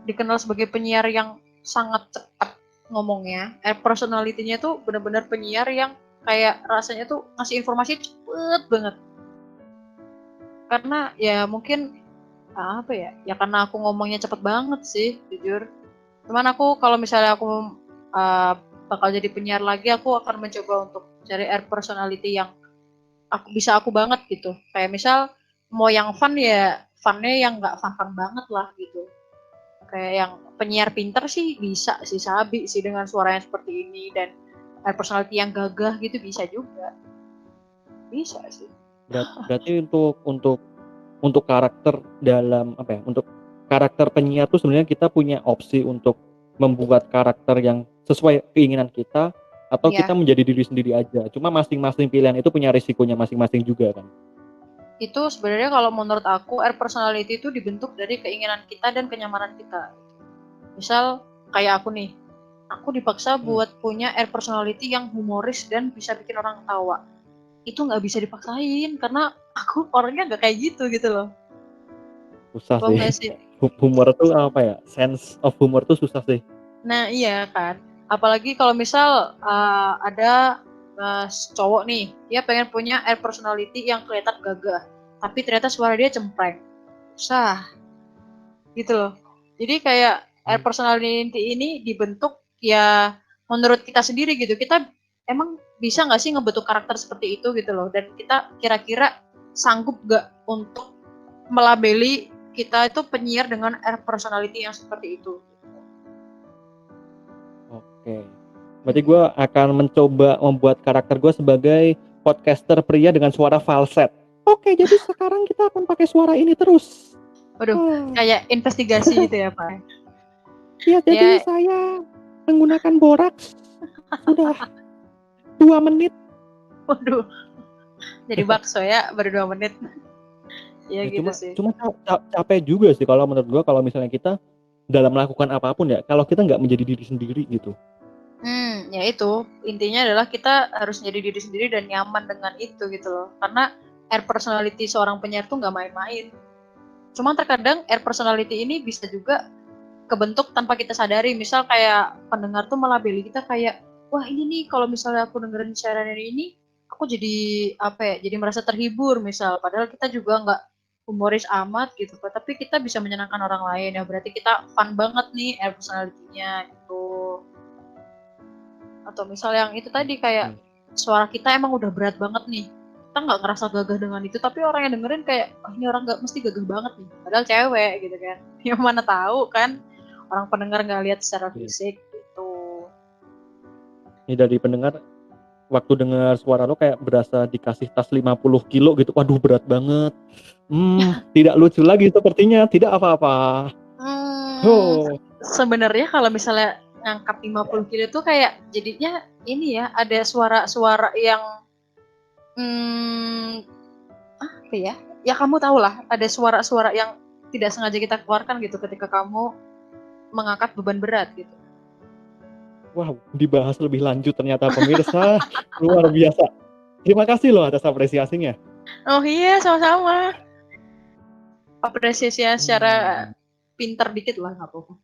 dikenal sebagai penyiar yang sangat cepat ngomongnya. Personality-nya tuh benar-benar penyiar yang kayak rasanya tuh ngasih informasi cepet banget. Karena ya mungkin apa ya karena aku ngomongnya cepet banget sih jujur. Cuman aku kalau misalnya aku bakal jadi penyiar lagi, aku akan mencoba untuk cari air personality yang aku banget gitu. Kayak misal mau yang fun ya funnya yang nggak fun banget lah gitu. Kayak yang penyiar pinter sih bisa sih Sabi sih dengan suara yang seperti ini dan air personality yang gagah gitu bisa juga. Bisa sih. Berarti untuk karakter dalam apa ya? Untuk karakter penyiar tuh sebenarnya kita punya opsi untuk membuat karakter yang sesuai keinginan kita atau kita Iya. menjadi diri sendiri aja. Cuma masing-masing pilihan itu punya risikonya masing-masing juga kan. Itu sebenarnya kalau menurut aku air personality itu dibentuk dari keinginan kita dan kenyamanan kita. Misal kayak aku nih, aku dipaksa buat punya air personality yang humoris dan bisa bikin orang ketawa. Itu nggak bisa dipaksain karena aku orangnya nggak kayak gitu loh. Susah Paham sih. nggak sih? Humor tuh apa ya? Sense of humor tuh susah sih. Nah iya kan. Apalagi kalau misal ada cowok nih, dia pengen punya air personality yang kelihatan gagah, tapi ternyata suara dia cempreng. Susah gitu loh. Jadi kayak air personality ini dibentuk ya menurut kita sendiri gitu. Kita emang bisa nggak sih ngebentuk karakter seperti itu gitu loh. Dan kita kira-kira sanggup nggak untuk melabeli kita itu penyiar dengan air personality yang seperti itu. Oke. Berarti gue akan mencoba membuat karakter gue sebagai podcaster pria dengan suara falset. Oke, jadi sekarang kita akan pakai suara ini terus. Waduh, kayak investigasi gitu ya Pak. Ya, jadi saya menggunakan boraks sudah 2 menit. Waduh, jadi bakso ya baru 2 menit. Ya gitu sih. Cuma capek juga sih kalau menurut gue kalau misalnya kita dalam melakukan apapun ya, kalau kita nggak menjadi diri sendiri gitu. Ya itu intinya adalah kita harus jadi diri sendiri dan nyaman dengan itu gitu loh. Karena air personality seorang penyiar tuh nggak main-main. Cuma terkadang air personality ini bisa juga kebentuk tanpa kita sadari. Misal kayak pendengar tuh melabeli kita kayak, wah ini nih kalau misalnya aku dengerin siaran ini, aku jadi apa ya? Jadi merasa terhibur misal. Padahal kita juga nggak humoris amat gitu. Tapi kita bisa menyenangkan orang lain ya. Berarti kita fun banget nih air personality-nya gitu. Atau misal yang itu tadi kayak suara kita emang udah berat banget nih, kita nggak ngerasa gagah dengan itu, tapi orang yang dengerin kayak oh, ini orang nggak mesti gagah banget nih padahal cewek gitu kan. Yang mana tahu kan orang pendengar nggak lihat secara fisik gitu. Ini dari pendengar waktu dengar suara lo kayak berasa dikasih tas 50 kilo gitu. Waduh, berat banget. Tidak lucu lagi sepertinya, tidak apa-apa. Sebenarnya kalau misalnya ngangkat 50 kilo tuh kayak jadinya ini ya ada suara-suara yang apa ya? Ya kamu tahu lah ada suara-suara yang tidak sengaja kita keluarkan gitu ketika kamu mengangkat beban berat gitu. Wow, dibahas lebih lanjut ternyata pemirsa. Luar biasa. Terima kasih loh atas apresiasinya. Oh iya, sama-sama. Apresiasi secara pinter dikit lah nggak apa-apa.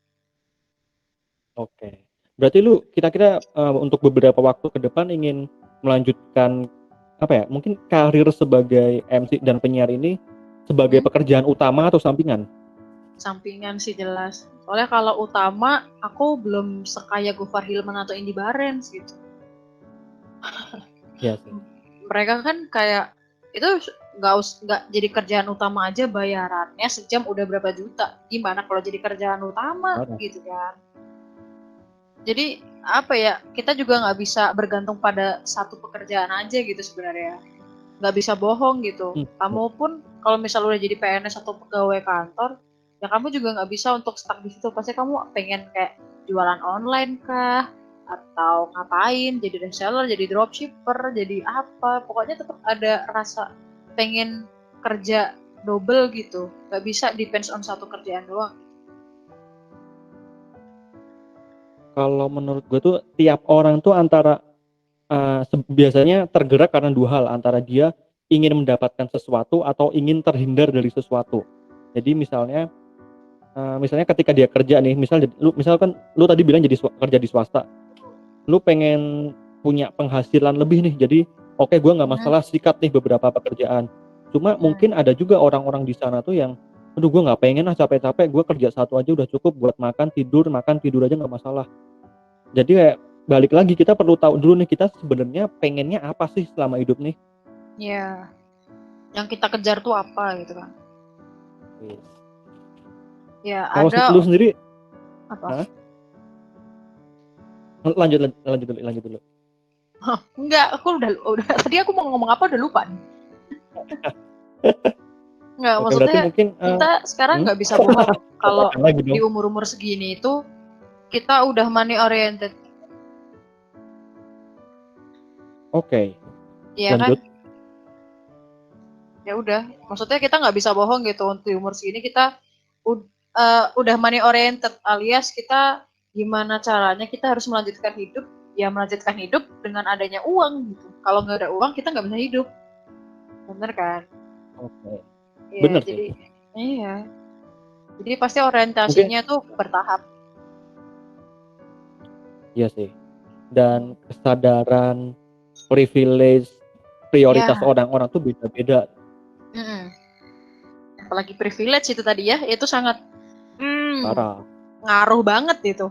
Oke. Berarti lu kira-kira untuk beberapa waktu ke depan ingin melanjutkan apa ya? Mungkin karir sebagai MC dan penyiar ini sebagai Hmm? pekerjaan utama atau sampingan? Sampingan sih jelas. Soalnya kalau utama, aku belum sekaya Gofar Hilman atau Indy Barens gitu. Iya sih. Mereka kan kayak itu nggak jadi kerjaan utama aja bayarannya sejam udah berapa juta. Gimana kalau jadi kerjaan utama Parah. gitu kan? Jadi apa ya, kita juga nggak bisa bergantung pada satu pekerjaan aja gitu sebenarnya. Nggak bisa bohong gitu. Iya. Kamu pun kalau misalnya udah jadi PNS atau pegawai kantor, ya kamu juga nggak bisa untuk stuck di situ. Pasti kamu pengen kayak jualan online kah? Atau ngapain, jadi reseller, jadi dropshipper, jadi apa. Pokoknya tetap ada rasa pengen kerja double gitu. Nggak bisa depends on satu kerjaan doang. Kalau menurut gue tuh tiap orang tuh antara biasanya tergerak karena dua hal, antara dia ingin mendapatkan sesuatu atau ingin terhindar dari sesuatu. Jadi misalnya ketika dia kerja nih, misalkan lu tadi bilang jadi kerja di swasta, lu pengen punya penghasilan lebih nih, jadi oke, gue nggak Hmm, masalah sikat nih beberapa pekerjaan. Cuma hmm, mungkin ada juga orang-orang di sana tuh yang, aduh gue nggak pengen lah capek-capek, gue kerja satu aja udah cukup buat makan tidur aja nggak masalah. Jadi kayak balik lagi, kita perlu tahu dulu nih kita sebenarnya pengennya apa sih selama hidup nih. ya. Yang kita kejar tuh apa gitu kan? Ya Kalau lu ada sendiri, apa? hah? Lanjut dulu. Enggak, aku udah tadi aku mau ngomong apa udah lupa nih. Enggak, Oke, berarti maksudnya mungkin kita sekarang hmm? nggak bisa bohong kalau Katakan lagi di dong. umur-umur segini itu kita udah money oriented, Oke, ya kan? lanjut. Ya udah, maksudnya kita nggak bisa bohong gitu untuk di umur segini kita udah money oriented alias kita gimana caranya kita harus melanjutkan hidup, ya melanjutkan hidup dengan adanya uang gitu. Kalau nggak ada uang kita nggak bisa hidup, bener kan? Oke, Iya, bener sih. jadi iya, jadi pasti Mungkin orientasinya tuh bertahap. iya sih. Dan kesadaran privilege prioritas Ya, orang-orang tuh beda-beda. mm-mm. Apalagi privilege itu tadi ya, itu sangat Parah. ngaruh banget itu.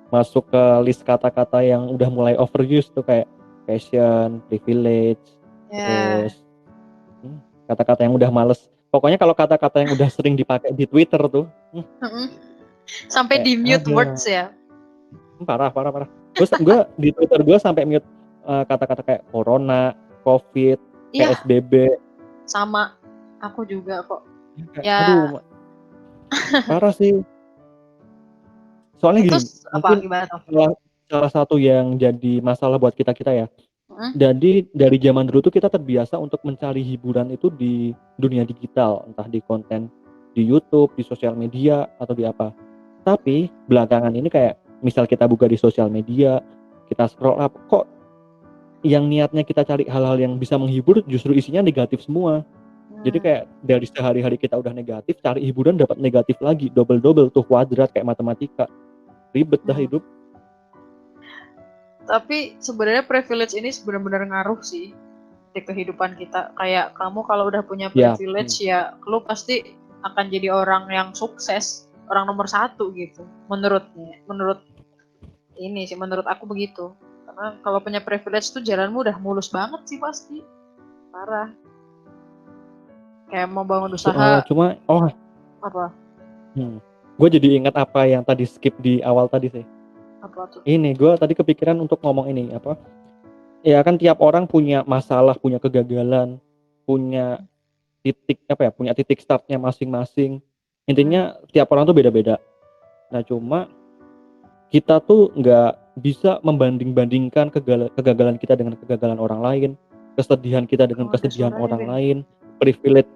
Masuk ke list kata-kata yang udah mulai overuse tuh kayak passion, privilege, Ya, terus kata-kata yang udah males. Pokoknya kalau kata-kata yang udah sering dipakai di Twitter tuh, mm-mm. Sampai kayak di mute ada words ya. parah parah parah. Gue di Twitter gue sampai mute kata-kata kayak corona, covid, Iya, PSBB. sama. Aku juga kok. Kayak, Ya, aduh, parah sih. Soalnya itu gini, apa mungkin gimana tuh? salah, salah satu yang jadi masalah buat kita ya. Mm-mm. Jadi dari zaman dulu tuh kita terbiasa untuk mencari hiburan itu di dunia digital, entah di konten di YouTube, di sosial media atau di apa. Tapi belakangan ini kayak misal kita buka di sosial media, kita scroll up, kok yang niatnya kita cari hal-hal yang bisa menghibur justru isinya negatif semua. Jadi Hmm. kayak dari sehari-hari kita udah negatif, cari hiburan dapat negatif lagi, double-double tuh kuadrat kayak matematika. Ribet dah Hmm. hidup. Tapi sebenarnya privilege ini benar-benar ngaruh sih di kehidupan kita. Kayak kamu kalau udah punya Ya, privilege ya, lu pasti akan jadi orang yang sukses, orang nomor satu gitu. Menurut ini sih, menurut aku begitu. Karena kalau punya privilege tuh jalanmu udah mulus banget sih pasti. Parah. Kayak mau bangun usaha cuma apa gue jadi ingat apa yang tadi skip di awal tadi sih. apa tuh. Ini gue tadi kepikiran untuk ngomong ini apa? Ya kan tiap orang punya masalah, punya kegagalan, punya titik apa ya? Punya titik startnya masing-masing. Hmm. Intinya tiap orang tuh beda-beda. Nah cuma kita tuh nggak bisa membanding-bandingkan kegagalan kita dengan kegagalan orang lain, kesedihan kita dengan Oh, ada kesedihan suaranya orang Ben. lain, privilege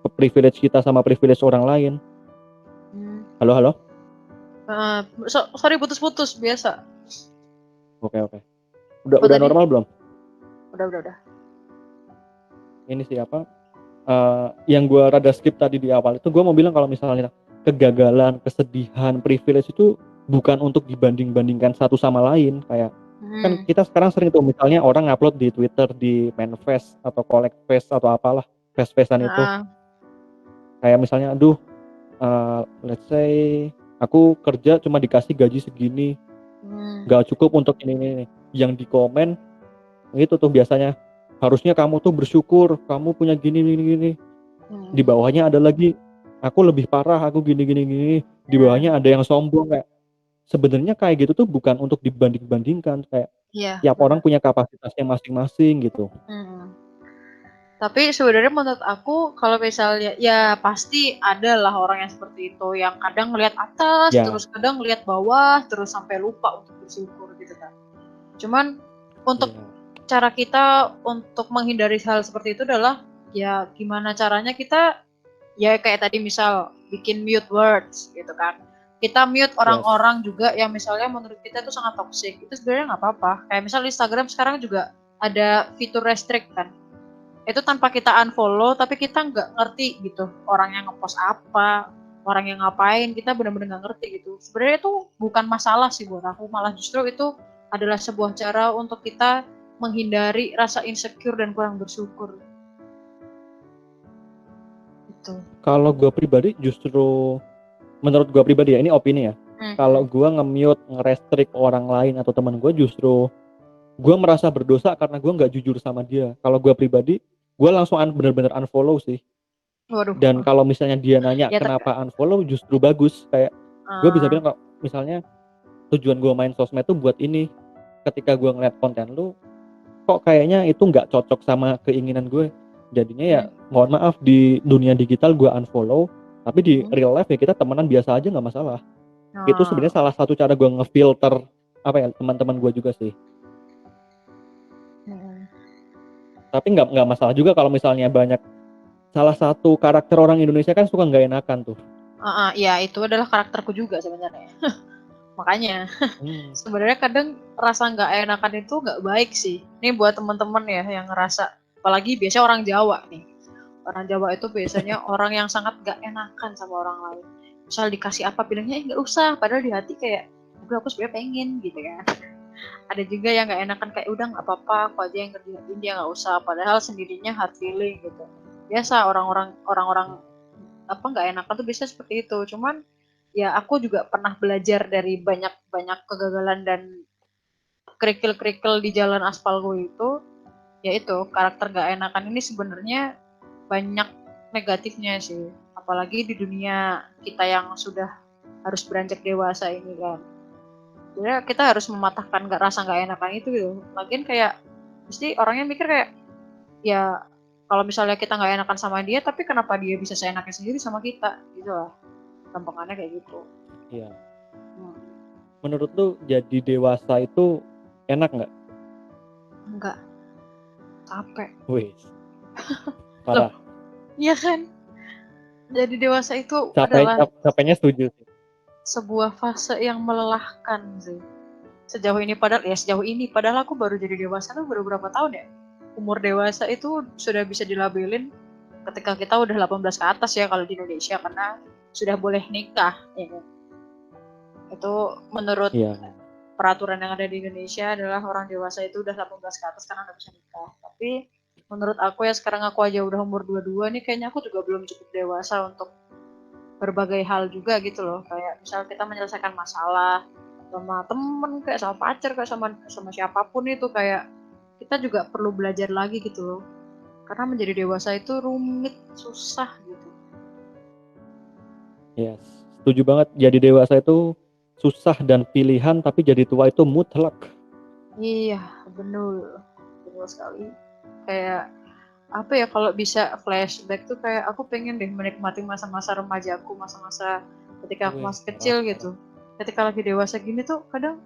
privilege kita sama privilege orang lain. Hmm. Halo halo. Sorry putus-putus biasa. Oke oke. Udah Apa udah tadi? normal belum? Udah. Ini siapa? Yang gue rada skip tadi di awal itu gue mau bilang kalau misalnya kegagalan, kesedihan, privilege itu bukan untuk dibanding-bandingkan satu sama lain. Kayak kan Hmm. kita sekarang sering tuh misalnya orang upload di Twitter di Manfest atau Collect Fest atau apalah fest-festan itu, Heeh. kayak misalnya aduh, let's say aku kerja cuma dikasih gaji segini, Hmm. nggak cukup untuk ini. Yang di komen itu tuh biasanya, harusnya kamu tuh bersyukur kamu punya gini gini gini. Di Hmm. bawahnya ada lagi, aku lebih parah, aku gini gini gini. Di Hmm. bawahnya ada yang sombong. Kayak sebenarnya kayak gitu tuh bukan untuk dibanding-bandingkan, kayak Iya, tiap orang benar. punya kapasitasnya masing-masing gitu. Hmm. Tapi sebenarnya menurut aku kalau misalnya ya pasti ada lah orang yang seperti itu yang kadang ngelihat atas Ya, terus kadang ngelihat bawah terus sampai lupa untuk bersyukur gitu kan. Cuman untuk ya, cara kita untuk menghindari hal seperti itu adalah ya gimana caranya kita ya kayak tadi misal bikin mute words gitu kan. Kita mute yes, orang-orang juga yang misalnya menurut kita itu sangat toxic. Itu sebenarnya nggak apa-apa. Kayak misal Instagram sekarang juga ada fitur restrict kan. Itu tanpa kita unfollow tapi kita nggak ngerti gitu orang yang ngepost apa, orang yang ngapain, kita benar-benar nggak ngerti gitu. Sebenarnya itu bukan masalah sih buat aku, malah justru itu adalah sebuah cara untuk kita menghindari rasa insecure dan kurang bersyukur gitu. kalau gue pribadi justru, menurut gue pribadi ya, ini opini ya, kalau Hmm. gue nge-mute, nge-restrict orang lain atau teman gue, justru gue merasa berdosa karena gue nggak jujur sama dia. Kalau gue pribadi, gue langsung bener-bener unfollow sih. Waduh. Dan kalau misalnya dia nanya Ya kenapa unfollow, justru bagus. Kayak gue bisa bilang kok, misalnya tujuan gue main sosmed tuh buat ini. Ketika gue ngeliat konten lu, kok kayaknya itu nggak cocok sama keinginan gue. Jadinya ya mohon maaf, di dunia digital gue unfollow, tapi di real life ya kita temenan biasa aja, nggak masalah. Itu sebenarnya salah satu cara gue ngefilter apa ya, teman-teman gue juga sih. Tapi nggak masalah juga kalau misalnya banyak, salah satu karakter orang Indonesia kan suka nggak enakan tuh. Ya itu adalah karakterku juga sebenarnya. Makanya Hmm, sebenarnya kadang rasa nggak enakan itu nggak baik sih. Ini buat teman-teman ya yang ngerasa, apalagi biasanya orang Jawa nih. Orang Jawa itu biasanya orang yang sangat nggak enakan sama orang lain. Misal dikasih apa bilangnya nggak usah, padahal di hati kayak, aku sebenarnya pengen gitu kan. Ada juga yang nggak enakan kayak udah nggak apa-apa, aku aja yang kerjain dia nggak usah. Padahal sendirinya hard feeling gitu. Biasa orang-orang apa nggak enakan tuh biasanya seperti itu. Cuman ya aku juga pernah belajar dari banyak-banyak kegagalan dan kerikil-kerikil di jalan aspalku itu, yaitu karakter gak enakan ini sebenarnya banyak negatifnya sih, apalagi di dunia kita yang sudah harus beranjak dewasa ini kan. Sebenarnya kita harus mematahkan gak rasa gak enakan itu gitu. Lagian kayak mesti orangnya mikir kayak ya kalau misalnya kita nggak enakan sama dia, tapi kenapa dia bisa seenaknya sendiri sama kita gitu lah, gampangannya kayak gitu. iya. Hmm. Menurut lu jadi dewasa itu enak nggak? Enggak, capek Wih, loh. parah. Iya kan, jadi dewasa itu Capek, adalah capeknya setuju sih. sebuah fase yang melelahkan sih. Sejauh ini padahal aku baru jadi dewasa tuh baru berapa tahun ya. Umur dewasa itu sudah bisa dilabelin ketika kita udah 18 ke atas ya kalau di Indonesia karena sudah boleh nikah ya kan. Itu menurut Iya. peraturan yang ada di Indonesia adalah orang dewasa itu udah 18 ke atas karena udah bisa nikah. Tapi menurut aku ya sekarang aku aja udah umur 22 nih kayaknya aku juga belum cukup dewasa untuk berbagai hal juga gitu loh, kayak misal kita menyelesaikan masalah sama temen kayak sama pacar kayak sama siapapun itu kayak kita juga perlu belajar lagi gitu loh, karena menjadi dewasa itu rumit susah gitu. Yes, setuju banget. Jadi dewasa itu susah dan pilihan, tapi jadi tua itu mutlak. Iya, benar benar sekali. Kayak apa ya, kalau bisa flashback tuh kayak aku pengen deh menikmati masa-masa remajaku, masa-masa ketika aku Wih, masih parah, kecil parah. gitu. Ketika lagi dewasa gini tuh kadang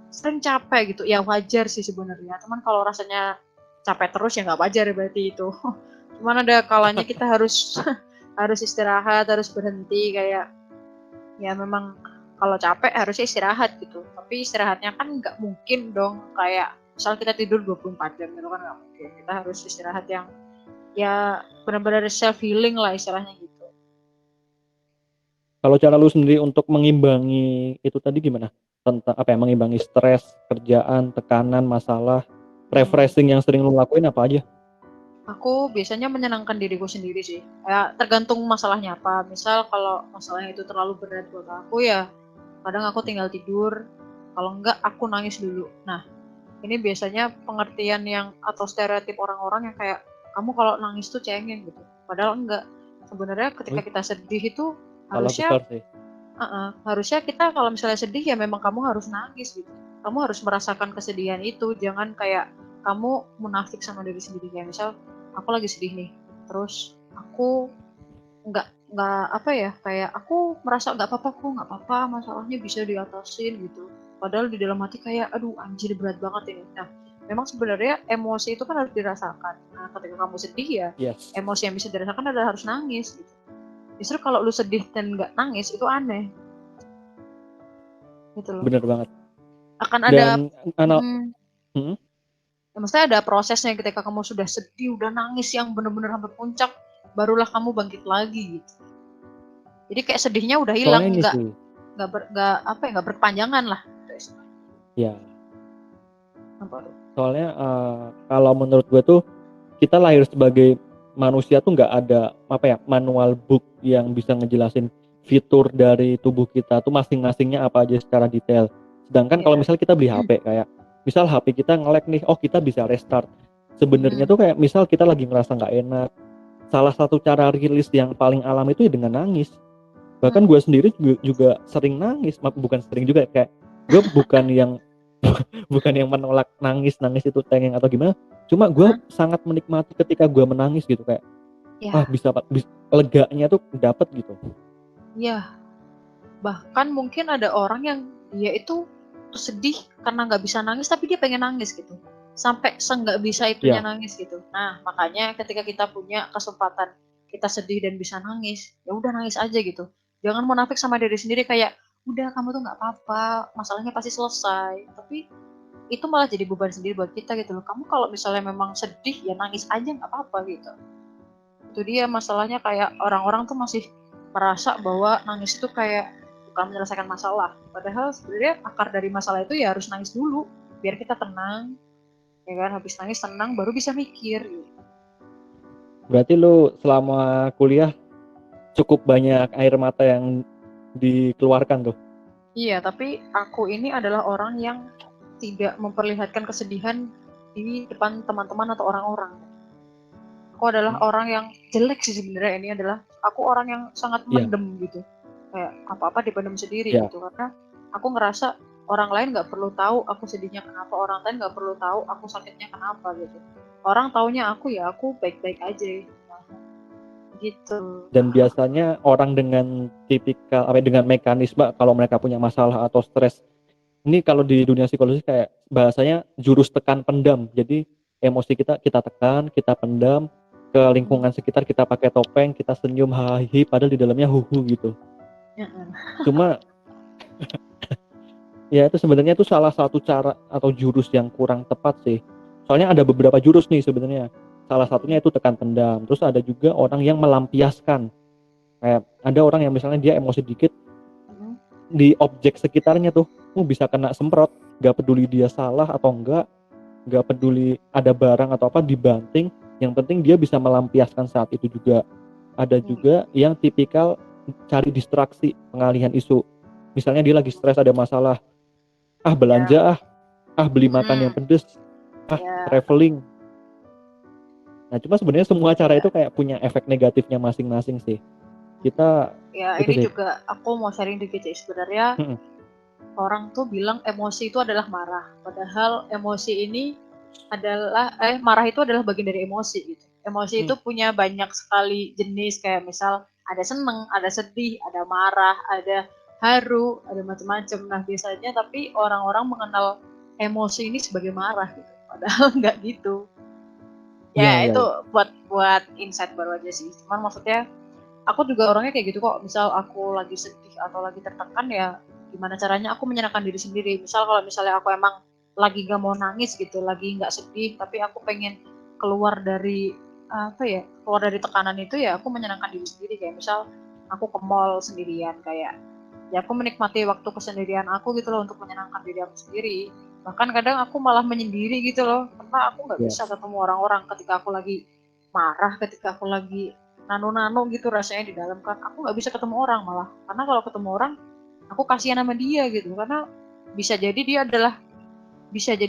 sering capek gitu. Ya wajar sih sebenarnya. Cuman kalau rasanya capek terus ya nggak wajar berarti itu. Cuman ada kalanya kita harus harus istirahat, harus berhenti kayak ya memang kalau capek harusnya istirahat gitu. Tapi istirahatnya kan nggak mungkin dong kayak misal kita tidur 24 jam gitu kan nggak mungkin. Kita harus istirahat yang ya benar-benar self healing lah istilahnya gitu. Kalau cara lu sendiri untuk mengimbangi itu tadi gimana? Tentang apa ya, mengimbangi stres, kerjaan, tekanan, masalah, Hmm. refreshing yang sering lu lakuin apa aja? Aku biasanya menyenangkan diriku sendiri sih. Ya tergantung masalahnya apa. Misal kalau masalahnya itu terlalu berat buat aku ya kadang aku tinggal tidur. Kalau enggak aku nangis dulu. Nah, ini biasanya pengertian yang atau stereotip orang-orang yang kayak kamu kalau nangis tuh cengeng gitu. Padahal enggak. Sebenarnya ketika Wih, kita sedih itu salah harusnya besar sih. harusnya kita kalau misalnya sedih ya memang kamu harus nangis gitu. Kamu harus merasakan kesedihan itu, jangan kayak kamu munafik sama diri sendiri kayak misal aku lagi sedih nih, terus aku nggak apa ya kayak aku merasa nggak apa-apa kok nggak apa-apa masalahnya bisa diatasin gitu. Padahal di dalam hati kayak aduh anjir berat banget ini. Nah, memang sebenarnya emosi itu kan harus dirasakan. Nah, ketika kamu sedih ya Yes, emosi yang bisa dirasakan adalah harus nangis gitu. Justru kalau lu sedih dan nggak nangis itu aneh gitu loh. bener banget. Akan ada Dan anal hmm, hmm, ya maksudnya ada prosesnya ketika kamu sudah sedih, udah nangis yang bener-bener sampai puncak, barulah kamu bangkit lagi gitu. Jadi kayak sedihnya udah soalnya hilang, ini sih, nggak apa ya, nggak berkepanjangan lah. ya, Apa? soalnya kalau menurut gue tuh kita lahir sebagai manusia tuh nggak ada apa ya manual book yang bisa ngejelasin fitur dari tubuh kita tuh masing-masingnya apa aja secara detail. Sedangkan kalau Ya. misal kita beli HP kayak misal HP kita nge-lag nih, oh kita bisa restart. Sebenarnya Hmm. tuh kayak misal kita lagi ngerasa nggak enak, salah satu cara rilis yang paling alami itu ya dengan nangis. Bahkan Hmm. gue sendiri juga sering nangis, bukan sering juga kayak gue bukan yang bukan yang menolak nangis itu cengeng atau gimana, cuma gue Hah? sangat menikmati ketika gue menangis gitu kayak Ya, bisa leganya tuh dapet gitu. ya. Bahkan mungkin ada orang yang dia itu sedih karena nggak bisa nangis, tapi dia pengen nangis gitu. Sampai nggak bisa itunya Ya, nangis gitu. Nah, makanya ketika kita punya kesempatan kita sedih dan bisa nangis, ya udah nangis aja gitu. Jangan munafik sama diri sendiri kayak, udah kamu tuh nggak apa-apa, masalahnya pasti selesai. Tapi itu malah jadi beban sendiri buat kita gitu loh. Kamu kalau misalnya memang sedih ya nangis aja nggak apa-apa gitu. Itu dia masalahnya kayak orang-orang tuh masih merasa bahwa nangis itu kayak bukan menyelesaikan masalah. Padahal sebenarnya akar dari masalah itu ya harus nangis dulu biar kita tenang, ya kan? Habis nangis tenang baru bisa mikir. Gitu. berarti lu selama kuliah cukup banyak air mata yang dikeluarkan tuh. Iya, tapi aku ini adalah orang yang tidak memperlihatkan kesedihan di depan teman-teman atau orang-orang. Aku adalah orang yang jelek sih sebenarnya ini adalah aku orang yang sangat Iya, mendem gitu. Kayak apa-apa dipendam sendiri iya. gitu karena aku ngerasa orang lain nggak perlu tahu aku sedihnya kenapa, orang lain nggak perlu tahu aku sakitnya kenapa gitu. Orang taunya aku ya aku baik-baik aja gitu. Dan biasanya orang dengan tipikal apa ya, dengan mekanisme kalau mereka punya masalah atau stres, ini kalau di dunia psikologi kayak bahasanya jurus tekan pendam. Jadi emosi kita tekan, kita pendam ke Hmm. lingkungan sekitar, kita pakai topeng, kita senyum hahi padahal di dalamnya huhu gitu. Ya, Cuma ya itu sebenarnya itu salah satu cara atau jurus yang kurang tepat sih. Soalnya ada beberapa jurus nih sebenarnya. Salah satunya itu tekan pendam. Terus ada juga orang yang melampiaskan. Kayak ada orang yang misalnya dia emosi dikit hmm. di objek sekitarnya tuh, bisa kena semprot. Gak peduli dia salah atau enggak, gak peduli ada barang atau apa dibanting. Yang penting dia bisa melampiaskan saat itu juga. Ada Hmm. juga yang tipikal cari distraksi, pengalihan isu. Misalnya dia lagi stres ada masalah, Ya, belanja beli makan yang hmm. pedes, Ya, traveling. Nah cuma sebenarnya semua cara itu ya, kayak punya efek negatifnya masing-masing sih. Kita ya. itu Ini sih. juga aku mau sharing dikit sih sebenarnya Mm-mm. orang tuh bilang emosi itu adalah marah. Padahal emosi ini adalah marah itu adalah bagian dari emosi gitu. Emosi itu Mm. punya banyak sekali jenis kayak misal ada seneng, ada sedih, ada marah, ada haru, ada macam-macam. Nah biasanya tapi orang-orang mengenal emosi ini sebagai marah gitu. Padahal nggak gitu. Iya, Ya iya, itu iya. buat insight baru aja sih. Cuman maksudnya aku juga orangnya kayak gitu kok. Misal aku lagi sedih atau lagi tertekan ya gimana caranya aku menyenangkan diri sendiri. Misal kalau misalnya aku emang lagi gak mau nangis gitu, lagi nggak sedih, tapi aku pengen keluar dari apa ya, keluar dari tekanan itu ya aku menyenangkan diri sendiri kayak misal aku ke mall sendirian, kayak ya aku menikmati waktu kesendirian aku gitu loh untuk menyenangkan diri aku sendiri. Bahkan kadang aku malah menyendiri gitu loh, karena aku nggak Ya, bisa ketemu orang-orang ketika aku lagi marah, ketika aku lagi nano-nano gitu rasanya di dalam kan, aku nggak bisa ketemu orang malah, karena kalau ketemu orang aku kasihan sama dia gitu, karena bisa jadi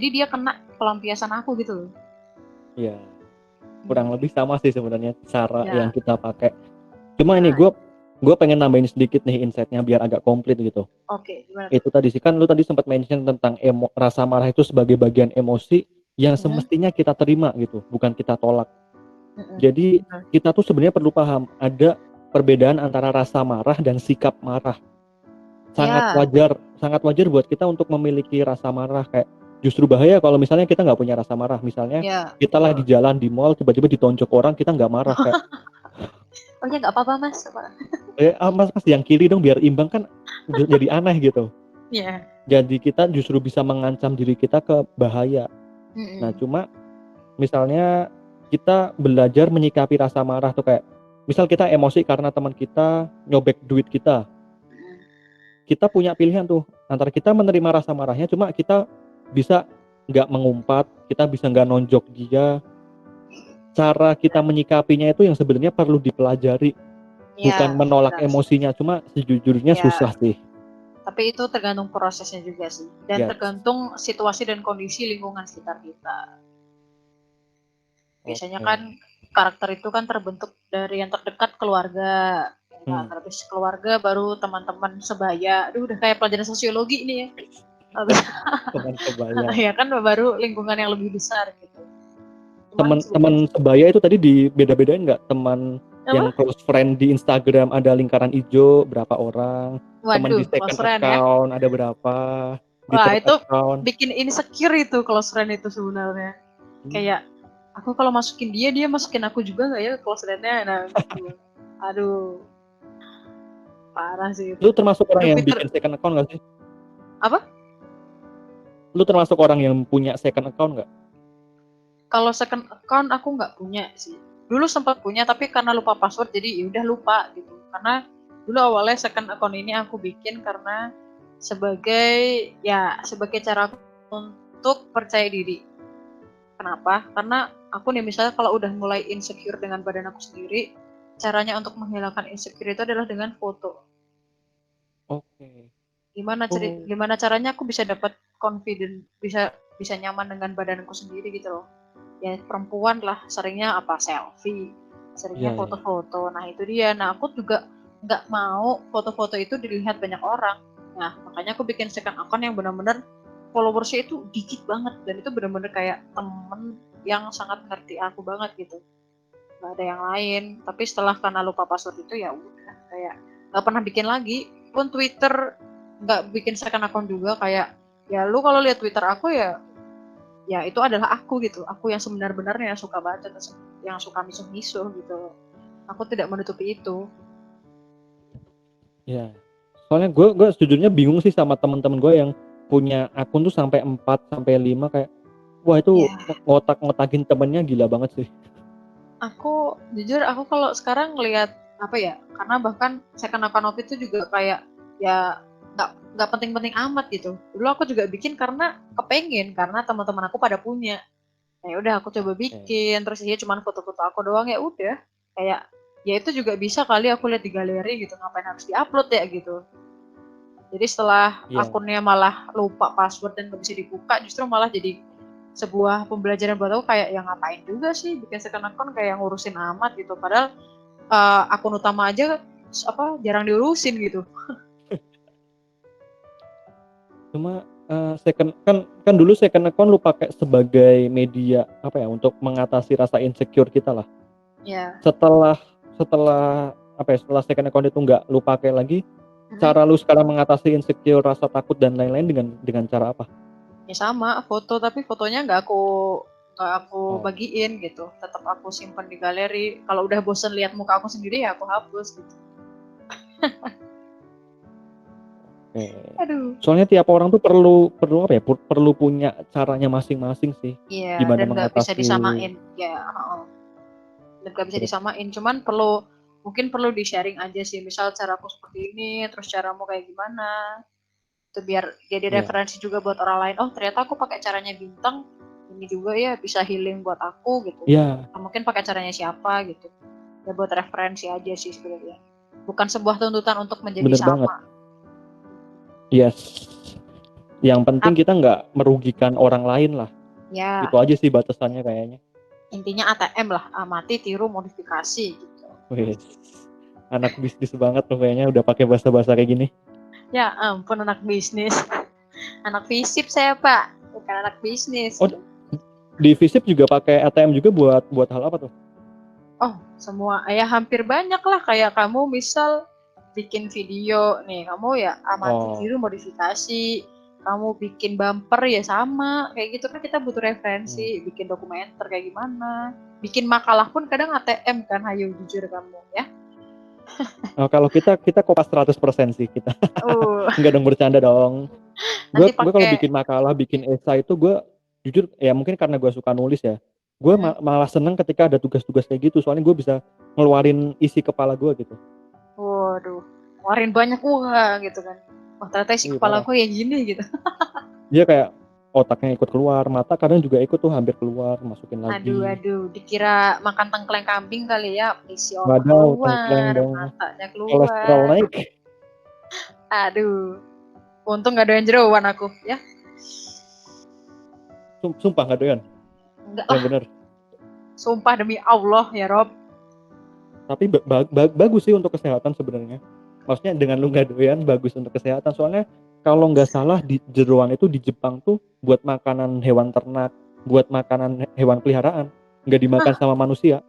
dia kena pelampiasan aku gitu loh. ya, kurang lebih sama sih sebenarnya cara yang Ya, kita pakai. Cuma ini nah, gue pengen nambahin sedikit nih insight-nya biar agak komplit gitu. oke, gimana tuh? Itu tadi sih kan lu tadi sempat mention tentang rasa marah itu sebagai bagian emosi yang Mm-mm, semestinya kita terima gitu, bukan kita tolak. mm-mm, Jadi benar. kita tuh sebenarnya perlu paham ada perbedaan antara rasa marah dan sikap marah. Ya, Sangat wajar buat kita untuk memiliki rasa marah, kayak justru bahaya kalau misalnya kita nggak punya rasa marah. Misalnya ya, kita lagi betul. jalan di mall tiba-tiba ditonjok orang, kita nggak marah kayak Oh ya nggak apa-apa mas. mas mas yang kiri dong biar imbang, kan jadi aneh gitu. Ya, Jadi kita justru bisa mengancam diri kita ke bahaya. Nah mm-mm, cuma misalnya kita belajar menyikapi rasa marah tuh, kayak misal kita emosi karena teman kita nyobek duit kita, mm-mm. kita punya pilihan tuh antara kita menerima rasa marahnya, cuma kita bisa nggak mengumpat, kita bisa nggak nonjok dia. Cara kita menyikapinya itu yang sebenarnya perlu dipelajari, bukan Ya, menolak benar sih. emosinya, cuma sejujurnya susah Ya, sih. tapi itu tergantung prosesnya juga sih, dan Yes. tergantung situasi dan kondisi lingkungan sekitar kita. Biasanya Oke. kan karakter itu kan terbentuk dari yang terdekat, keluarga. Ya kan? Hmm. Habis keluarga baru teman-teman sebaya. Aduh, udah kayak pelajaran sosiologi ini ya. Habis Teman sebaya. ya kan baru lingkungan yang lebih besar gitu. Cuman Teman-teman sebaya itu tadi dibeda-bedain nggak? Teman yang apa? close friend di Instagram ada lingkaran hijau berapa orang, teman di Waduh, close second friend ya. account ada berapa, di Wah, third itu account. bikin insecure itu close friend itu sebenarnya. Hmm. Kayak aku kalau masukin dia, dia masukin aku juga nggak ya close friend-nya? Nah, gitu. Aduh, parah sih itu. Lu termasuk orang yang Jupiter bikin second account nggak sih? apa? Lu termasuk orang yang punya second account nggak? Kalau second account aku nggak punya sih. Dulu sempat punya tapi karena lupa password jadi ya udah lupa gitu. Karena dulu awalnya second account ini aku bikin karena sebagai cara untuk percaya diri. Kenapa? Karena aku nih misalnya kalau udah mulai insecure dengan badan aku sendiri, caranya untuk menghilangkan insecure itu adalah dengan foto. Oke. Oh, Gimana caranya aku bisa dapat confident, bisa bisa nyaman dengan badanku sendiri gitu loh. Ya perempuan lah seringnya apa selfie, seringnya iya iya. foto-foto. Nah itu dia. Nah aku juga nggak mau foto-foto itu dilihat banyak orang. Nah makanya aku bikin second account yang benar-benar followersnya itu dikit banget, dan itu benar-benar kayak temen yang sangat ngerti aku banget gitu. Nggak ada yang lain. Tapi setelah karena lupa password itu ya udah kayak nggak pernah bikin lagi. Pun Twitter nggak bikin second account juga, kayak ya lu kalau lihat Twitter aku ya itu adalah aku gitu, aku yang sebenar-benarnya yang suka baca, yang suka misuh-misuh gitu, aku tidak menutupi itu. Iya. Soalnya gue sejujurnya bingung sih sama teman-teman gue yang punya akun tuh sampai 4 sampai 5, kayak wah itu Ya, ngotak-ngotakin temennya gila banget sih. aku jujur aku kalau sekarang ngelihat apa ya, karena bahkan second account itu juga kayak ya nggak penting-penting amat gitu. Dulu aku juga bikin karena kepengen, karena teman-teman aku pada punya. Nah, ya udah aku coba Oke. bikin, terus dia cuma foto-foto aku doang, ya udah kayak ya itu juga bisa kali aku lihat di galeri gitu, ngapain harus diupload ya gitu. Jadi setelah Iya. akunnya malah lupa password dan nggak bisa dibuka, justru malah jadi sebuah pembelajaran buat aku, kayak yang ngapain juga sih bikin second account, kayak ngurusin amat gitu. Padahal akun utama aja jarang diurusin gitu. Cuma second kan kan dulu second account lu pakai sebagai media apa ya, untuk mengatasi rasa insecure kita lah. Ya. Setelah setelah apa ya, setelah second account itu nggak lu pakai lagi, Mm-mm. cara lu sekarang mengatasi insecure, rasa takut dan lain-lain dengan cara apa? Ya sama foto, tapi fotonya nggak aku Oh, bagiin gitu. Tetap aku simpan di galeri. Kalau udah bosen lihat muka aku sendiri ya aku hapus gitu. oke. Aduh. Soalnya tiap orang tuh perlu perlu apa ya, perlu punya caranya masing-masing sih, Iya, gimana dan nggak bisa mengatasi. disamain. Ya, dan nggak bisa Betul. disamain. Cuman perlu mungkin perlu di-sharing aja sih, misal caraku seperti ini, terus caramu kayak gimana, itu biar jadi Iya. referensi juga buat orang lain. Oh ternyata aku pakai caranya Bintang, ini juga ya bisa healing buat aku gitu. Iya, Nah, mungkin pakai caranya siapa gitu. Ya buat referensi aja sih sebenarnya. Bukan sebuah tuntutan untuk menjadi bener banget. sama. Yes. Yang penting Ap- kita nggak merugikan orang lain lah. ya, Itu aja sih batasannya kayaknya. intinya ATM lah, amati, tiru, modifikasi gitu. Wih, anak bisnis banget tuh kayaknya udah pakai bahasa-bahasa kayak gini. Ya ampun anak bisnis. Anak fisip saya Pak, bukan anak bisnis. Oh, di Visip juga pakai ATM juga buat hal apa tuh? Oh, semua ya hampir banyak lah kayak kamu misal bikin video nih, kamu ya amati Oh, tiru modifikasi. Kamu bikin bumper ya sama, kayak gitu kan kita butuh hmm. referensi, bikin dokumenter kayak gimana. Bikin makalah pun kadang ATM kan, hayo jujur kamu ya. Oh, kalau kita kopas 100% sih kita. Uh, Enggak dong, bercanda dong. Gue nanti gue kalau pakai bikin makalah, bikin esai itu gue jujur ya mungkin karena gue suka nulis ya. Gue malah seneng ketika ada tugas-tugas kayak gitu. Soalnya gue bisa ngeluarin isi kepala gue gitu. waduh, ngeluarin banyak uang gitu kan. Wah ternyata isi Iya kepala parah. gue yang gini gitu. Dia kayak otaknya ikut keluar, mata kadang juga ikut tuh hampir keluar, masukin Aduh, lagi. aduh, dikira makan tengkleng kambing kali ya, isi otak Wadaw, tengkleng keluar, dong. matanya Kolesterol keluar. naik. Aduh, untung gak doyan jeroan aku ya. Sumpah nggak doyan. Enggak Yang lah, bener. sumpah demi Allah ya Rob. Tapi bagus sih untuk kesehatan sebenarnya. Maksudnya dengan lu nggak doyan bagus untuk kesehatan. Soalnya kalau nggak salah di jeroan itu di Jepang tuh buat makanan hewan ternak, buat makanan hewan peliharaan, nggak dimakan Nah, sama manusia.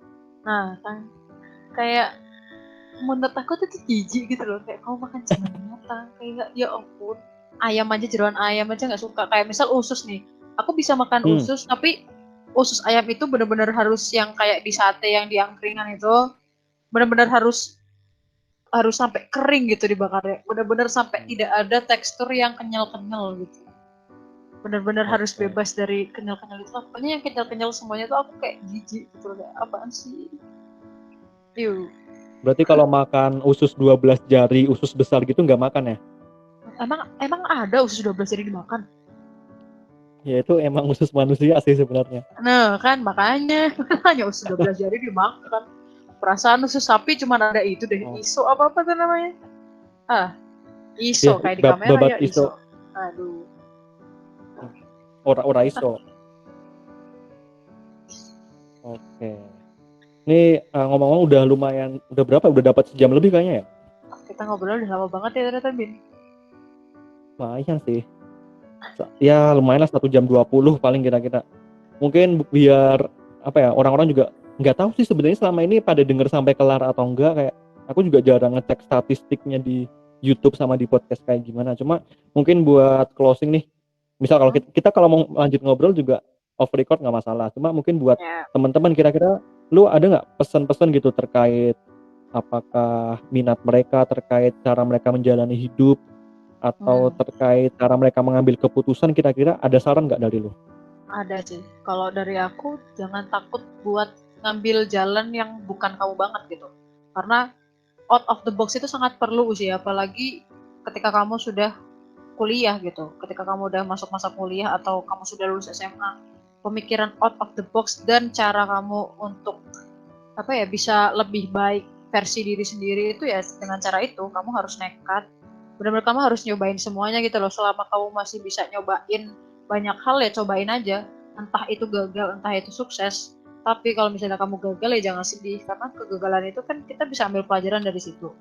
nah kan kayak menurut aku tuh jijik gitu loh, kayak kamu makan jangan binatang, kayak ya ampun. Ayam aja jeroan ayam aja nggak suka. Kayak misal usus nih, aku bisa makan Hmm. usus tapi usus ayam itu benar-benar harus yang kayak di sate yang di angkringan itu, benar-benar harus harus sampai kering gitu dibakarnya, benar-benar sampai tidak ada tekstur yang kenyal-kenyal gitu, benar-benar harus Oke. bebas dari kenyal-kenyal itu. Pokoknya yang kenyal-kenyal semuanya tuh aku kayak jijik gitu, kayak apaan sih. Yuk, Berarti kalau makan usus 12 jari, usus besar gitu nggak makan ya? emang emang ada usus 12 jadi dimakan? Ya itu emang usus manusia sih sebenarnya. Nah kan makanya hanya usus 12 jari dimakan. Perasaan usus sapi cuma ada itu deh, Oh. iso apa apa tuh namanya, ah Ya, iso kayak di kamera babat ya iso. iso. Aduh, Ora iso. Oke. Ini ngomong-ngomong udah lumayan, udah berapa? Udah dapat sejam lebih kayaknya ya? kita ngobrol udah lama banget ya ternyata Bin. Lumayan sih. Ya lumayan lah 1 jam 20 paling kira-kira. Mungkin biar apa ya, orang-orang juga nggak tahu sih sebenarnya selama ini pada denger sampai kelar atau enggak. Kayak aku juga jarang ngecek statistiknya di YouTube sama di podcast kayak gimana. Cuma mungkin buat closing nih, misal kalau kita kalau mau lanjut ngobrol juga off record nggak masalah. Cuma mungkin buat Ya. teman-teman kira-kira lu ada nggak pesan-pesan gitu terkait apakah minat mereka, terkait cara mereka menjalani hidup, atau Hmm. terkait cara mereka mengambil keputusan, kira-kira ada saran nggak dari lu? Ada sih. Kalau dari aku, jangan takut buat ngambil jalan yang bukan kamu banget gitu. Karena out of the box itu sangat perlu sih, apalagi ketika kamu sudah kuliah gitu. Ketika kamu udah masuk masa kuliah atau kamu sudah lulus SMA, pemikiran out of the box dan cara kamu untuk apa ya bisa lebih baik versi diri sendiri itu ya dengan cara itu kamu harus nekat. Benar-benar kamu harus nyobain semuanya gitu loh. Selama kamu masih bisa nyobain banyak hal ya cobain aja, entah itu gagal entah itu sukses. Tapi kalau misalnya kamu gagal ya jangan sedih, karena kegagalan itu kan kita bisa ambil pelajaran dari situ.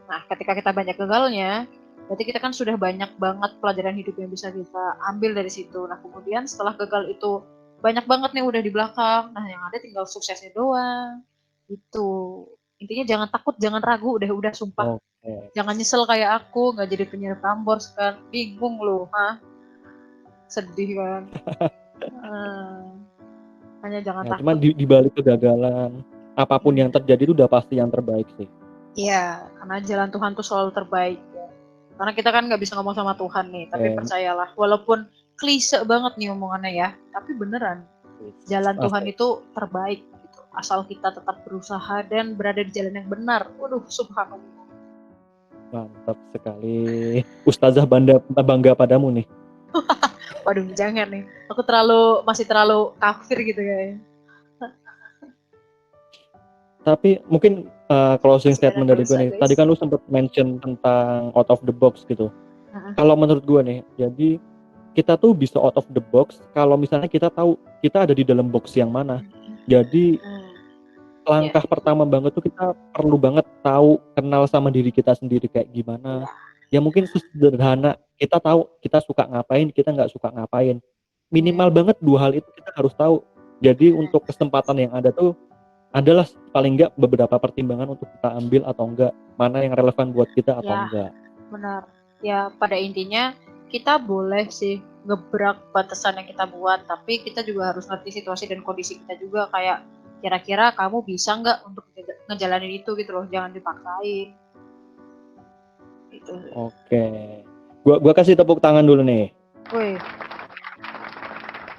Nah ketika kita banyak gagalnya, berarti kita kan sudah banyak banget pelajaran hidup yang bisa kita ambil dari situ. Nah kemudian setelah gagal itu banyak banget nih udah di belakang, nah yang ada tinggal suksesnya doang gitu. Intinya jangan takut, jangan ragu, udah sumpah. Oke. Jangan nyesel kayak aku nggak jadi penyiar Prambors kan, bingung loh, sedih kan. Hmm, hanya jangan Ya cuman takut. di balik kegagalan apapun yang Hmm. terjadi itu udah pasti yang terbaik sih. Iya, karena jalan Tuhan tuh selalu terbaik. Ya. Karena kita kan nggak bisa ngomong sama Tuhan nih, tapi Oke. percayalah, walaupun klise banget nih omongannya ya, tapi beneran jalan Tuhan Asik. itu terbaik gitu. asal kita tetap berusaha dan berada di jalan yang benar. Waduh, subhanallah. Mantap sekali. Ustazah bangga padamu nih. Waduh, jangan nih. Aku masih terlalu kafir gitu kayaknya. Tapi mungkin closing Masih ada statement dari gue dosa, nih. guys. Tadi kan lu sempat mention tentang out of the box gitu. Heeh. Kalau menurut gue nih, jadi kita tuh bisa out of the box kalau misalnya kita tahu kita ada di dalam box yang mana. Jadi Ya, langkah pertama banget tuh kita perlu banget tahu kenal sama diri kita sendiri kayak gimana. Ya mungkin sesederhana kita tahu kita suka ngapain, kita nggak suka ngapain. Minimal banget dua hal itu kita harus tahu. Jadi untuk kesempatan yang ada tuh adalah paling nggak beberapa pertimbangan untuk kita ambil atau enggak, mana yang relevan buat kita atau ya, enggak. benar. Ya, pada intinya kita boleh sih ngebrak batasan yang kita buat, tapi kita juga harus ngerti situasi dan kondisi kita juga, kayak kira-kira kamu bisa nggak untuk ngejalanin itu gitu loh, jangan dipaksain. Gitu. Oke. Gua kasih tepuk tangan dulu nih. Wih,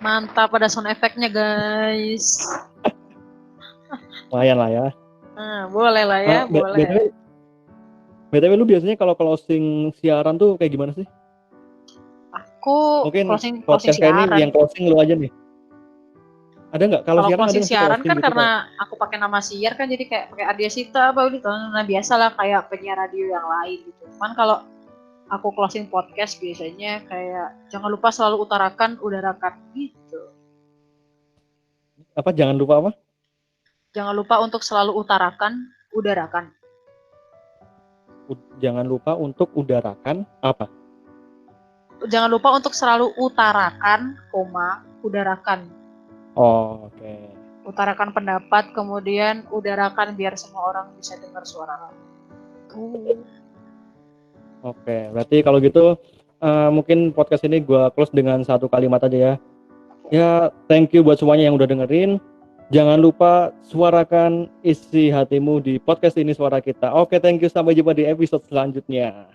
mantap, ada sound effect-nya guys. Lumayan lah ya. Nah, boleh lah ya, boleh. BTW lu biasanya kalau closing siaran tuh kayak gimana sih? Aku Mungkin closing podcast kayak ini siaran. yang closing lu aja nih. Ada nggak? Kalau siaran ada closing nggak sih siaran closing kan gitu karena aku pakai nama siar kan, jadi kayak pakai Ardia Sita apa gitu. Nah, biasa lah kayak penyiar radio yang lain gitu. Cuman kalau aku closing podcast biasanya kayak jangan lupa selalu utarakan, udarakan gitu. apa? Jangan lupa apa? Jangan lupa untuk selalu utarakan, udarakan. Jangan lupa untuk udarakan apa? Jangan lupa untuk selalu utarakan, udarakan. Oh, oke. Utarakan pendapat, kemudian udarakan biar semua orang bisa dengar suara kamu. Oke, berarti kalau gitu mungkin podcast ini gue close dengan satu kalimat aja ya. Ya, thank you buat semuanya yang udah dengerin. Jangan lupa suarakan isi hatimu di podcast ini, suara kita. Oke, thank you. Sampai jumpa di episode selanjutnya.